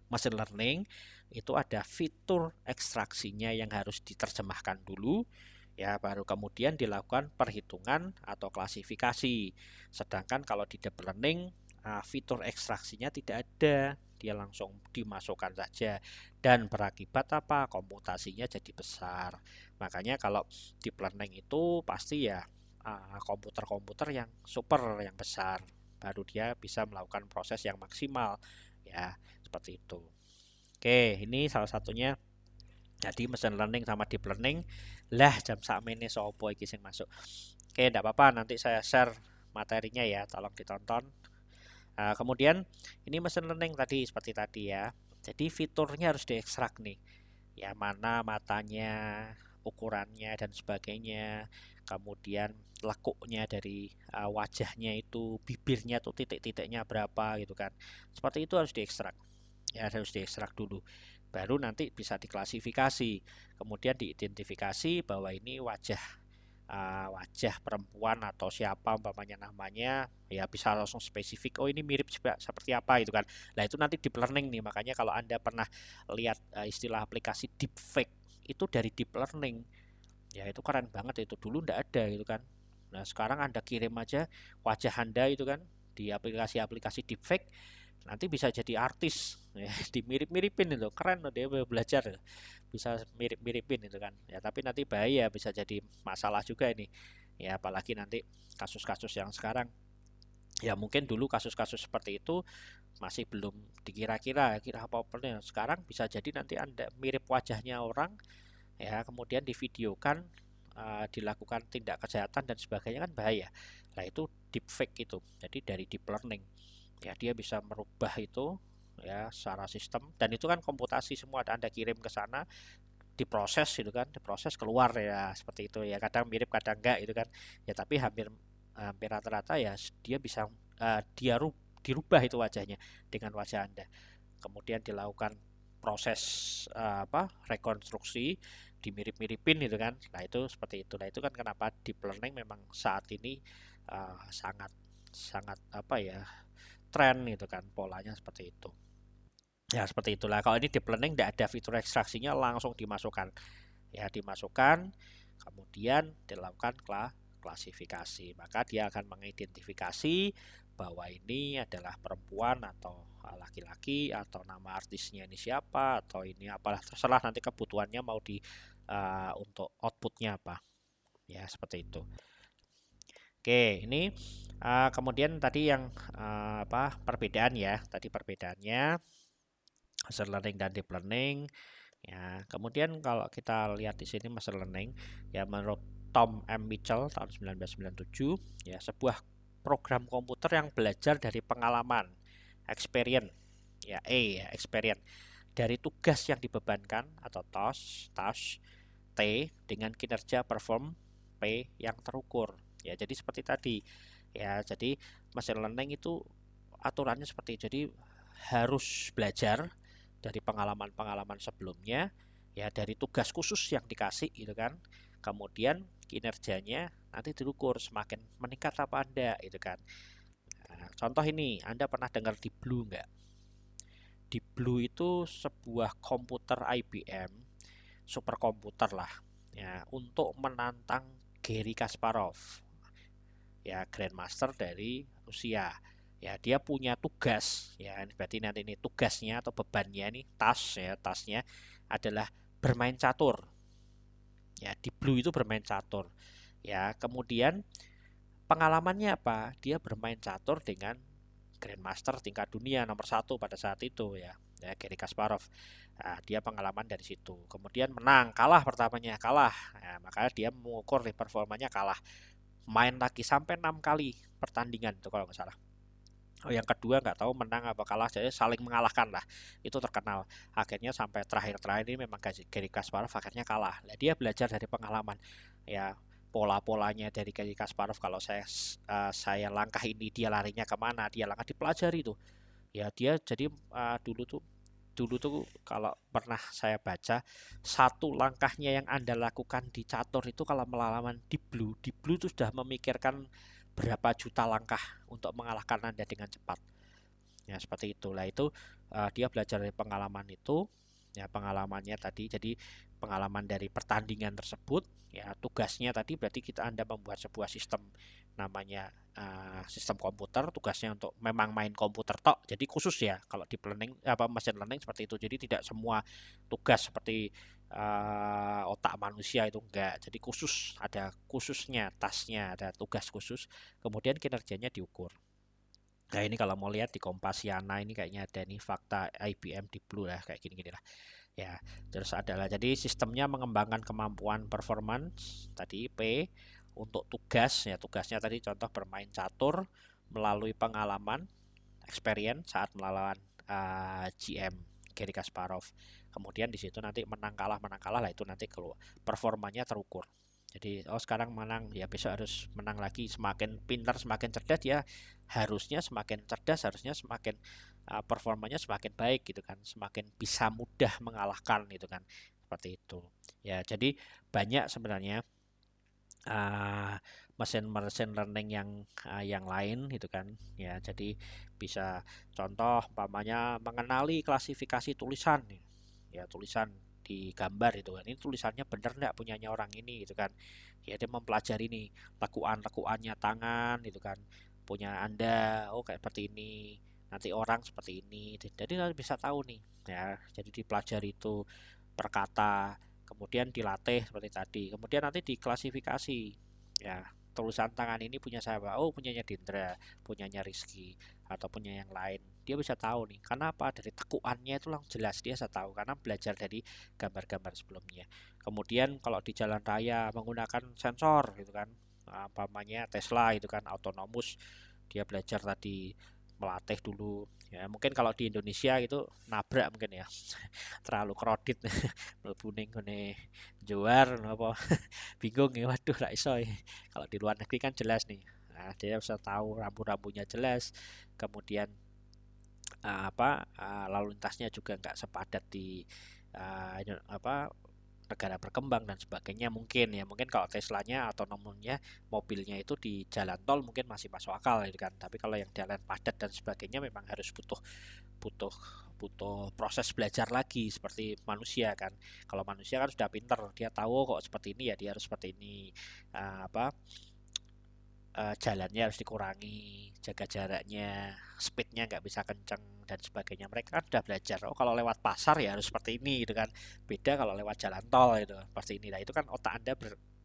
machine learning itu ada fitur ekstraksinya yang harus diterjemahkan dulu ya, baru kemudian dilakukan perhitungan atau klasifikasi. Sedangkan kalau di deep learning fitur ekstraksinya tidak ada, dia langsung dimasukkan saja dan berakibat apa, komputasinya jadi besar. Makanya kalau deep learning itu pasti ya komputer-komputer yang super, yang besar, baru dia bisa melakukan proses yang maksimal ya, seperti itu. Oke, ini salah satunya. Jadi machine learning sama deep learning. Lah jam sakmene sopo iki sing masuk. Oke, enggak apa-apa, nanti saya share materinya ya, tolong ditonton. Kemudian ini machine learning tadi seperti tadi ya. Jadi fiturnya harus diekstrak nih. Ya, mana matanya, ukurannya dan sebagainya. Kemudian lekuknya dari wajahnya itu, bibirnya tuh titik-titiknya berapa gitu kan. Seperti itu harus diekstrak. Ya, harus diekstrak dulu. Baru nanti bisa diklasifikasi. Kemudian diidentifikasi bahwa ini wajah perempuan atau siapa umpamanya namanya, ya bisa langsung spesifik, oh ini mirip seperti apa gitu kan. Nah itu nanti deep learning nih, makanya kalau Anda pernah lihat istilah aplikasi deepfake itu dari deep learning, ya itu keren banget, itu dulu ndak ada gitu kan. Nah sekarang Anda kirim aja wajah Anda itu kan di aplikasi-aplikasi deepfake, nanti bisa jadi artis ya, dimirip-miripin itu keren loh, dia belajar bisa mirip-miripin itu kan ya, tapi nanti bahaya, bisa jadi masalah juga ini ya, apalagi nanti kasus-kasus yang sekarang ya, mungkin dulu kasus-kasus seperti itu masih belum dikira-kira kira apa apa, sekarang bisa jadi nanti Anda mirip wajahnya orang ya, kemudian divideokan dilakukan tindak kejahatan dan sebagainya, kan bahaya. Nah itu deepfake itu, jadi dari deep learning ya, dia bisa merubah itu ya secara sistem, dan itu kan komputasi semua, Anda kirim ke sana, diproses gitu kan, diproses keluar ya, seperti itu ya, kadang mirip kadang enggak gitu kan ya, tapi hampir hampir rata-rata ya dia bisa dirubah itu wajahnya dengan wajah Anda, kemudian dilakukan proses rekonstruksi, dimirip-miripin gitu kan. Nah itu seperti itu. Nah itu kan kenapa deep learning memang saat ini sangat sangat apa ya, tren gitu kan, polanya seperti itu. Ya seperti itulah. Kalau ini deep learning tidak ada fitur ekstraksinya, langsung dimasukkan. Ya dimasukkan, kemudian dilakukan klasifikasi. Maka dia akan mengidentifikasi bahwa ini adalah perempuan atau laki-laki, atau nama artisnya ini siapa, atau ini apalah, terserah nanti kebutuhannya mau untuk outputnya apa. Ya seperti itu. Oke, ini kemudian tadi yang perbedaan ya. Tadi perbedaannya machine learning dan deep learning. Ya, kemudian kalau kita lihat di sini machine learning, ya menurut Tom M. Mitchell tahun 1997, ya sebuah program komputer yang belajar dari pengalaman, experience, ya experience, dari tugas yang dibebankan atau task T dengan kinerja perform P yang terukur. Ya, jadi seperti tadi. Ya, jadi machine learning itu aturannya seperti itu. Jadi harus belajar dari pengalaman-pengalaman sebelumnya, ya dari tugas khusus yang dikasih gitu kan, kemudian kinerjanya nanti diukur semakin meningkat apa Anda gitu kan. Nah, contoh ini, Anda pernah dengar Deep Blue nggak? Deep Blue itu sebuah komputer IBM, superkomputer lah ya, untuk menantang Garry Kasparov, ya Grandmaster dari Rusia. Ya dia punya tugas, ya berarti nanti ini tugasnya atau bebannya nih, tasnya adalah bermain catur. Ya di Blue itu bermain catur. Ya kemudian pengalamannya apa, dia bermain catur dengan Grandmaster tingkat dunia nomor satu pada saat itu ya, Garry Kasparov. Nah, dia pengalaman dari situ, kemudian menang, kalah pertamanya kalah, ya, makanya dia mengukur performanya kalah, main lagi sampai 6 kali pertandingan itu kalau nggak salah. Oh, yang kedua nggak tahu menang apa kalah, jadi saling mengalahkan lah, itu terkenal. Akhirnya sampai terakhir-terakhir ini memang Garry Kasparov akhirnya kalah. Nah, dia belajar dari pengalaman ya, pola-polanya dari Garry Kasparov. Kalau saya langkah ini, dia larinya kemana, dia langkah dipelajari tuh ya. Dia jadi dulu tuh kalau pernah saya baca, satu langkahnya yang Anda lakukan di catur itu kalau melawan Deep Blue itu sudah memikirkan berapa juta langkah untuk mengalahkan Anda dengan cepat. Ya seperti itulah itu, dia belajar dari pengalaman itu. Ya pengalamannya tadi, jadi pengalaman dari pertandingan tersebut, ya tugasnya tadi berarti Anda membuat sebuah sistem namanya sistem komputer, tugasnya untuk memang main komputer tok, jadi khusus ya. Kalau di planning machine learning seperti itu, jadi tidak semua tugas seperti otak manusia itu enggak, jadi khusus, ada khususnya, tasnya ada tugas khusus, kemudian kinerjanya diukur. Nah ini kalau mau lihat di Kompasiana ini kayaknya ada nih fakta IBM Deep Blue lah, kayak gini-gini lah ya. Terus adalah jadi sistemnya mengembangkan kemampuan performance tadi P untuk tugas, ya tugasnya tadi contoh bermain catur melalui pengalaman experience saat melawan GM Garry Kasparov. Kemudian di situ nanti menang kalah lah, itu nanti keluar performanya terukur. Jadi sekarang menang ya besok harus menang lagi. Semakin pintar, semakin cerdas ya, harusnya semakin cerdas, harusnya semakin performanya semakin baik gitu kan, semakin bisa mudah mengalahkan gitu kan, seperti itu ya. Jadi banyak sebenarnya mesin learning yang lain gitu kan ya. Jadi bisa contoh umpamanya mengenali klasifikasi tulisan ya, tulisan di gambar itu kan, ini tulisannya bener nggak punyanya orang ini gitu kan ya. Dia mempelajari nih lekuannya tangan gitu kan, punya anda kayak seperti ini, nanti orang seperti ini, jadi nanti bisa tahu nih ya. Jadi dipelajari itu per kata, kemudian dilatih seperti tadi, kemudian nanti diklasifikasi ya. Tulisan tangan ini punya siapa? Punyanya Dindra, punyanya Rizky, atau punya yang lain. Dia bisa tahu nih, karena apa? Dari tekuannya itu langsung jelas, dia bisa tahu karena belajar dari gambar-gambar sebelumnya. Kemudian kalau di jalan raya menggunakan sensor gitu kan, umpamanya Tesla itu kan autonomous, dia belajar tadi melatih dulu ya. Mungkin kalau di Indonesia itu nabrak mungkin ya, terlalu kredit mlebu ning gone Johar apa bingung ya, waduh ra iso ya. Kalau di luar negeri kan jelas nih. Nah, dia bisa tahu rambu-rambunya jelas. Kemudian lalu lintasnya juga nggak sepadat di negara berkembang dan sebagainya. Mungkin kalau Teslanya atau nomornya mobilnya itu di jalan tol mungkin masih masuk akal gitu kan. Tapi kalau yang jalan padat dan sebagainya memang harus butuh butuh butuh proses belajar lagi seperti manusia kan. Kalau manusia kan sudah pinter, dia tahu kok seperti ini ya dia harus seperti ini. Eh, apa Jalannya harus dikurangi, jaga jaraknya, speednya nggak bisa kenceng dan sebagainya. Mereka kan sudah belajar. Kalau lewat pasar ya harus seperti ini gitu kan. Beda kalau lewat jalan tol gitu, seperti ini. Nah itu kan otak anda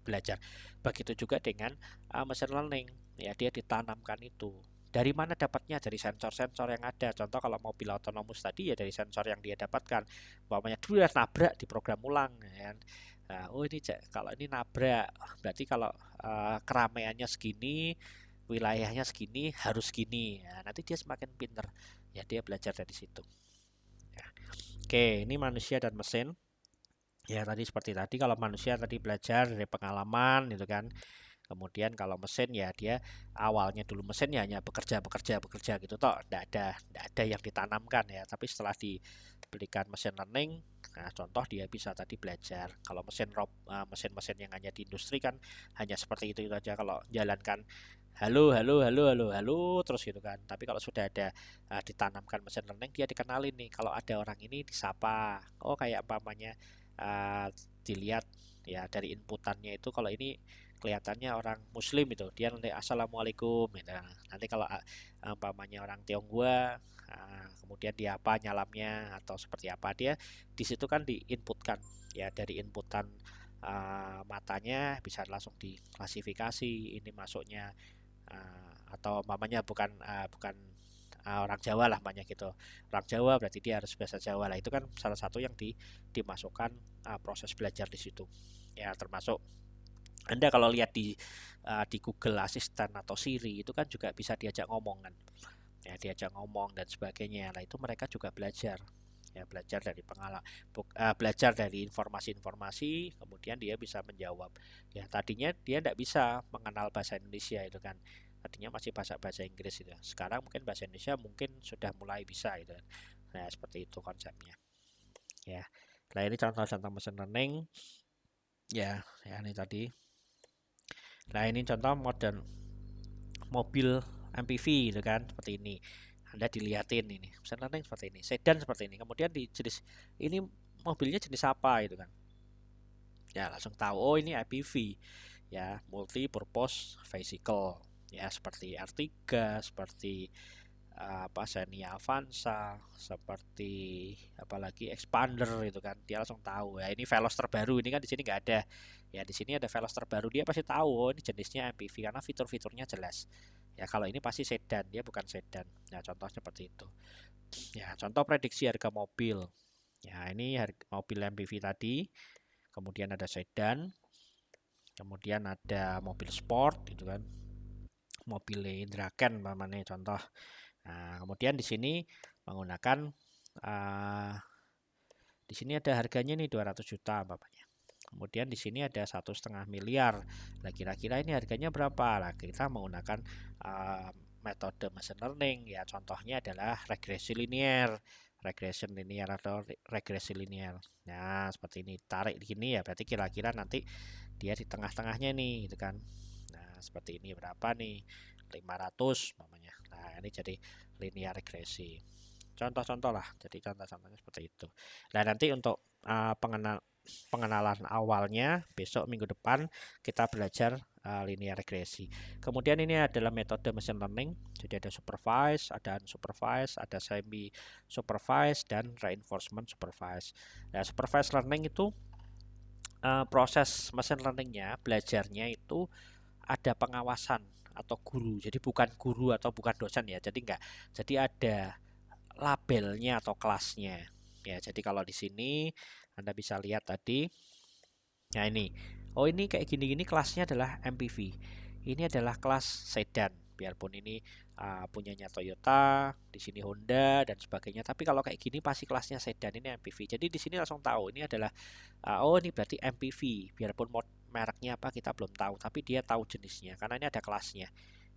belajar. Begitu juga dengan machine learning. Ya dia ditanamkan itu. Dari mana dapatnya? Dari sensor-sensor yang ada. Contoh kalau mobil otonomus tadi ya dari sensor yang dia dapatkan. Umpamanya dulu ya nabrak, diprogram ulang ya kan. Nah, ini kalau ini nabrak, berarti kalau keramaiannya segini, wilayahnya segini, harus gini. Nah, nanti dia semakin pinter. Ya, dia belajar dari situ. Ya. Oke, ini manusia dan mesin. Ya, tadi seperti tadi, kalau manusia tadi belajar dari pengalaman gitu kan. Kemudian kalau mesin ya dia awalnya dulu mesin ya hanya bekerja gitu toh, tidak ada yang ditanamkan ya. Tapi setelah diberikan mesin learning, nah contoh dia bisa tadi belajar. Kalau mesin-mesin yang hanya di industri kan hanya seperti itu aja. Kalau jalankan halo halo halo halo halo terus gitu kan. Tapi kalau sudah ada ditanamkan mesin learning, dia dikenalin nih kalau ada orang ini disapa. Kayak umpamanya dilihat ya dari inputannya itu, kalau ini kelihatannya orang muslim itu dia nanti assalamualaikum gitu. Nanti kalau umpamanya orang Tionghoa, kemudian dia apa nyalamnya atau seperti apa, dia di situ kan diinputkan ya. Dari inputan matanya bisa langsung diklasifikasi ini masuknya atau umpamanya bukan orang Jawa lah banyak gitu. Orang Jawa berarti dia harus bahasa Jawa lah. Itu kan salah satu yang dimasukkan proses belajar di situ. Ya, termasuk anda kalau lihat di Google Assistant atau Siri itu kan juga bisa diajak ngomong kan. Ya, diajak ngomong dan sebagainya. Nah, itu mereka juga belajar. Ya, belajar dari pengalaman, belajar dari informasi-informasi, kemudian dia bisa menjawab. Ya, tadinya dia tidak bisa mengenal bahasa Indonesia itu kan. Tadinya masih bahasa Inggris itu. Sekarang mungkin bahasa Indonesia mungkin sudah mulai bisa itu kan. Nah, seperti itu konsepnya. Ya. Nah, ini contoh-contoh machine learning. Ya, ini tadi. Nah, ini contoh model mobil MPV gitu kan, seperti ini. Anda dilihatin ini, misalnya seperti ini, sedan seperti ini. Kemudian di jenis ini mobilnya jenis apa itu kan. Ya, langsung tahu ini MPV. Ya, multi purpose vehicle. Ya, seperti R3, seperti Xenia Avanza, seperti apalagi Expander itu kan, dia langsung tahu ya ini Veloz terbaru. Ini kan di sini nggak ada ya, di sini ada Veloz terbaru, dia pasti tahu ini jenisnya MPV karena fitur-fiturnya jelas ya. Kalau ini pasti sedan, dia bukan sedan. Nah, contoh seperti itu ya. Contoh prediksi harga mobil ya, ini mobil MPV tadi, kemudian ada sedan, kemudian ada mobil sport gitu kan, mobil Indraken namanya contoh. Nah, kemudian di sini menggunakan uh, Di sini ada harganya nih 200 juta Bapaknya. Kemudian di sini ada 1,5 miliar. Nah, kira-kira ini harganya berapa? Nah, kita menggunakan metode machine learning ya. Contohnya adalah regresi linear, regression linear atau regresi linear. Nah, seperti ini. Tarik di sini ya, berarti kira-kira nanti dia di tengah-tengahnya nih, gitu kan. Nah, seperti ini berapa nih? 500 namanya. Nah, ini jadi linear regresi. Contoh-contoh lah, jadi contoh-contohnya seperti itu. Nah, nanti untuk pengenalan awalnya besok minggu depan kita belajar linear regresi. Kemudian ini adalah metode machine learning. Jadi ada supervised, ada unsupervised, ada semi supervised dan reinforcement supervised. Nah, supervised learning itu proses machine learningnya, belajarnya itu ada pengawasan atau guru. Jadi bukan guru atau bukan dosen ya. Jadi enggak. Jadi ada labelnya atau kelasnya. Ya, jadi kalau di sini Anda bisa lihat tadi. Nah, ini. Oh, ini kayak gini-gini kelasnya adalah MPV. Ini adalah kelas sedan. Biarpun ini punyanya Toyota, di sini Honda dan sebagainya. Tapi kalau kayak gini pasti kelasnya sedan, ini MPV. Jadi di sini langsung tahu ini adalah oh, ini berarti MPV. Biarpun mereknya apa kita belum tahu, tapi dia tahu jenisnya karena ini ada kelasnya.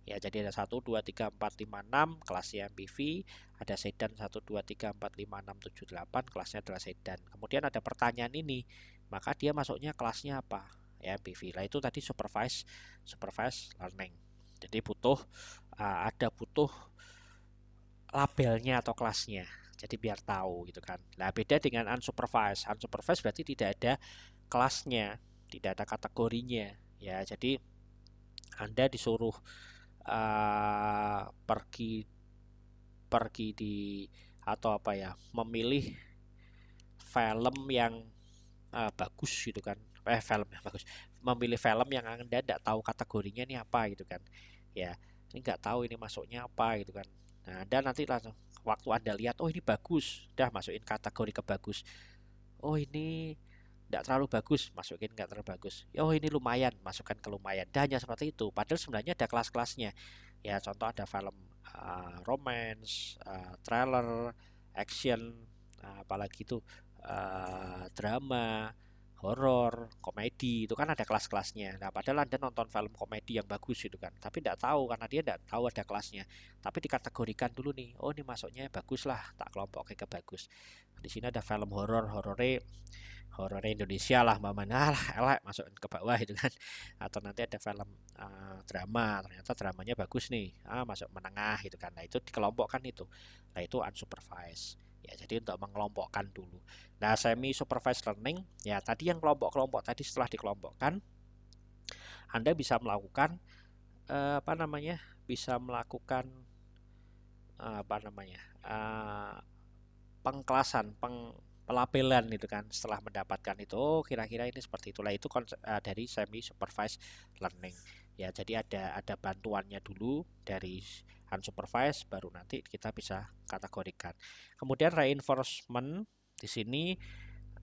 Ya, jadi ada 1, 2, 3, 4, 5, 6 kelasnya MPV, ada sedan 1, 2, 3, 4, 5, 6, 7, 8 kelasnya adalah sedan. Kemudian ada pertanyaan ini, maka dia masuknya kelasnya apa? Ya, MPV. Nah, itu tadi supervised learning. Jadi butuh labelnya atau kelasnya. Jadi biar tahu gitu kan. Nah, beda dengan unsupervised. Unsupervised berarti tidak ada kelasnya, tidak ada kategorinya. Ya, jadi Anda disuruh pergi di atau apa ya, memilih film yang bagus gitu kan. Film yang bagus. Memilih film yang Anda tidak tahu kategorinya ini apa gitu kan. Ya, ini nggak tahu ini masuknya apa gitu kan. Nah, Anda nanti langsung waktu Anda lihat, oh ini bagus, udah masukin kategori ke bagus. Oh, ini tidak terlalu bagus, masukin nggak terlalu bagus. Oh, ini lumayan, masukkan ke lumayan. Dan hanya seperti itu. Padahal sebenarnya ada kelas-kelasnya. Ya, contoh ada film romance, thriller, action, apalagi itu drama, horor, komedi, itu kan ada kelas-kelasnya. Nah, padahal Anda nonton film komedi yang bagus gitu kan, tapi tidak tahu karena dia tidak tahu ada kelasnya. Tapi dikategorikan dulu nih. Oh, ini masuknya bagus lah, tak kelompok ke bagus. Di sini ada film horor Indonesia lah, mana lah elek masukin ke bawah gitu kan. Atau nanti ada film drama, ternyata dramanya bagus nih, masuk menengah gitu kan. Nah, itu dikelompokkan itu. Nah, itu unsupervised. Ya, jadi untuk mengelompokkan dulu. Nah, semi supervised learning, ya tadi yang kelompok-kelompok tadi setelah dikelompokkan, Anda bisa melakukan apa namanya? Bisa melakukan apa namanya? Pengklasan, pelabelan itu kan setelah mendapatkan itu. Oh, kira-kira ini seperti itulah, itu dari semi supervised learning. Ya, jadi ada bantuannya dulu dari unsupervised, baru nanti kita bisa kategorikan. Kemudian reinforcement di sini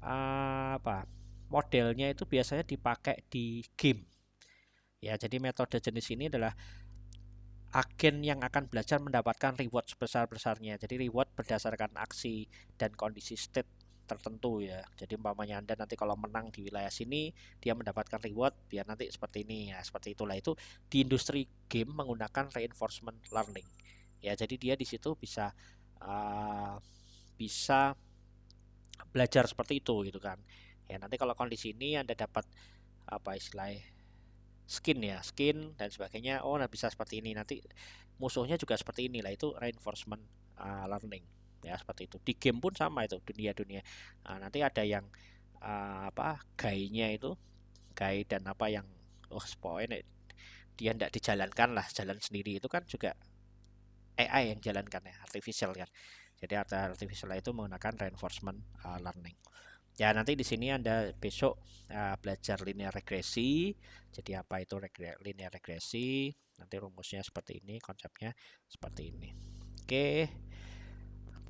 apa? Modelnya itu biasanya dipakai di game. Ya, jadi metode jenis ini adalah agen yang akan belajar mendapatkan reward sebesar-besarnya. Jadi reward berdasarkan aksi dan kondisi state tertentu ya. Jadi umpamanya Anda nanti kalau menang di wilayah sini, dia mendapatkan reward biar nanti seperti ini ya. Seperti itulah, itu di industri game menggunakan reinforcement learning. Ya, jadi dia di situ bisa bisa belajar seperti itu gitu kan. Ya, nanti kalau kondisi ini Anda dapat apa istilahnya, skin dan sebagainya, oh nah bisa seperti ini, nanti musuhnya juga seperti inilah, itu reinforcement learning ya. Seperti itu di game pun sama, itu dunia nanti ada yang apa gainya itu gai dan apa yang pokoknya dia tidak dijalankan lah, jalan sendiri, itu kan juga AI yang jalankan ya, artificial kan. Jadi artificial itu menggunakan reinforcement learning. Ya, nanti di sini Anda besok belajar linear regresi. Jadi apa itu linear regresi? Nanti rumusnya seperti ini, konsepnya seperti ini. Oke.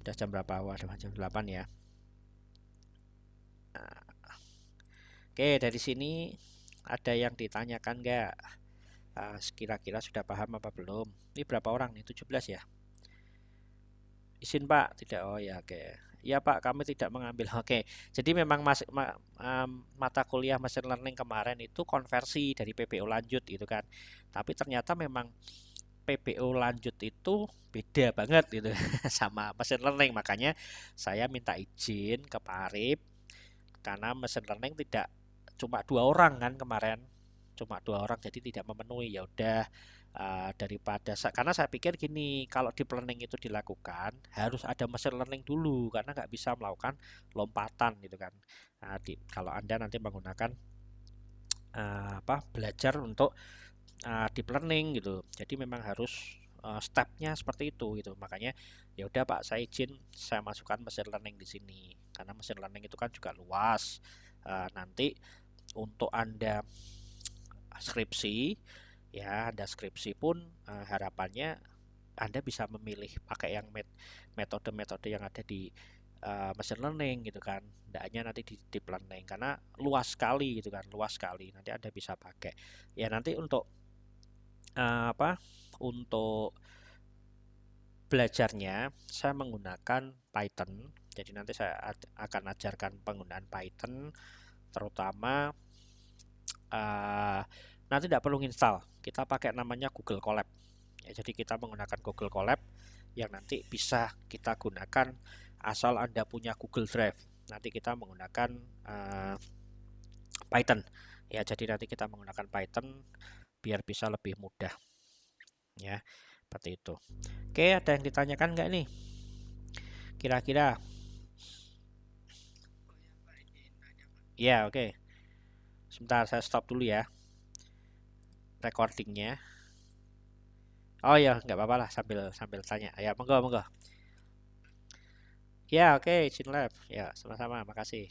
Udah jam berapa? Wah, udah jam 8 ya. Oke, dari sini ada yang ditanyakan nggak? Kira-kira sudah paham apa belum? Ini berapa orang nih? 17 ya? Izin Pak? Tidak. Oh ya, oke. Ya Pak, kami tidak mengambil. Oke, jadi memang masih mata kuliah machine learning kemarin itu konversi dari PBO lanjut gitu kan. Tapi ternyata memang PBO lanjut itu beda banget gitu sama machine learning. Makanya saya minta izin ke Parip karena machine learning tidak cuma 2 orang kan kemarin, cuma 2 orang jadi tidak memenuhi. Ya udah, daripada karena saya pikir gini, kalau deep learning itu dilakukan harus ada machine learning dulu karena nggak bisa melakukan lompatan gitu kan. Nah, kalau anda nanti menggunakan belajar untuk deep learning gitu, jadi memang harus stepnya seperti itu gitu. Makanya ya udah Pak, saya izin saya masukkan machine learning di sini karena machine learning itu kan juga luas. Nanti untuk anda skripsi, ya anda skripsi pun harapannya anda bisa memilih pakai yang metode-metode yang ada di machine learning gitu kan, tidak hanya nanti di deep learning karena luas sekali gitu kan, luas sekali nanti anda bisa pakai. Ya nanti untuk untuk belajarnya saya menggunakan Python. Jadi nanti saya akan ajarkan penggunaan Python, terutama nanti tidak perlu install, kita pakai namanya Google Colab. Ya, jadi kita menggunakan Google Colab yang nanti bisa kita gunakan asal Anda punya Google Drive. Nanti kita menggunakan Python. Ya, jadi nanti kita menggunakan Python biar bisa lebih mudah. Ya, seperti itu. Oke, ada yang ditanyakan nggak nih? Kira-kira? Ya, oke. Sebentar, saya stop dulu ya recordingnya. Oh ya, nggak apa-apa lah sambil sambil tanya. Ya, monggo, monggo. Ya, oke, Chinlab. Ya, sama-sama. Makasih.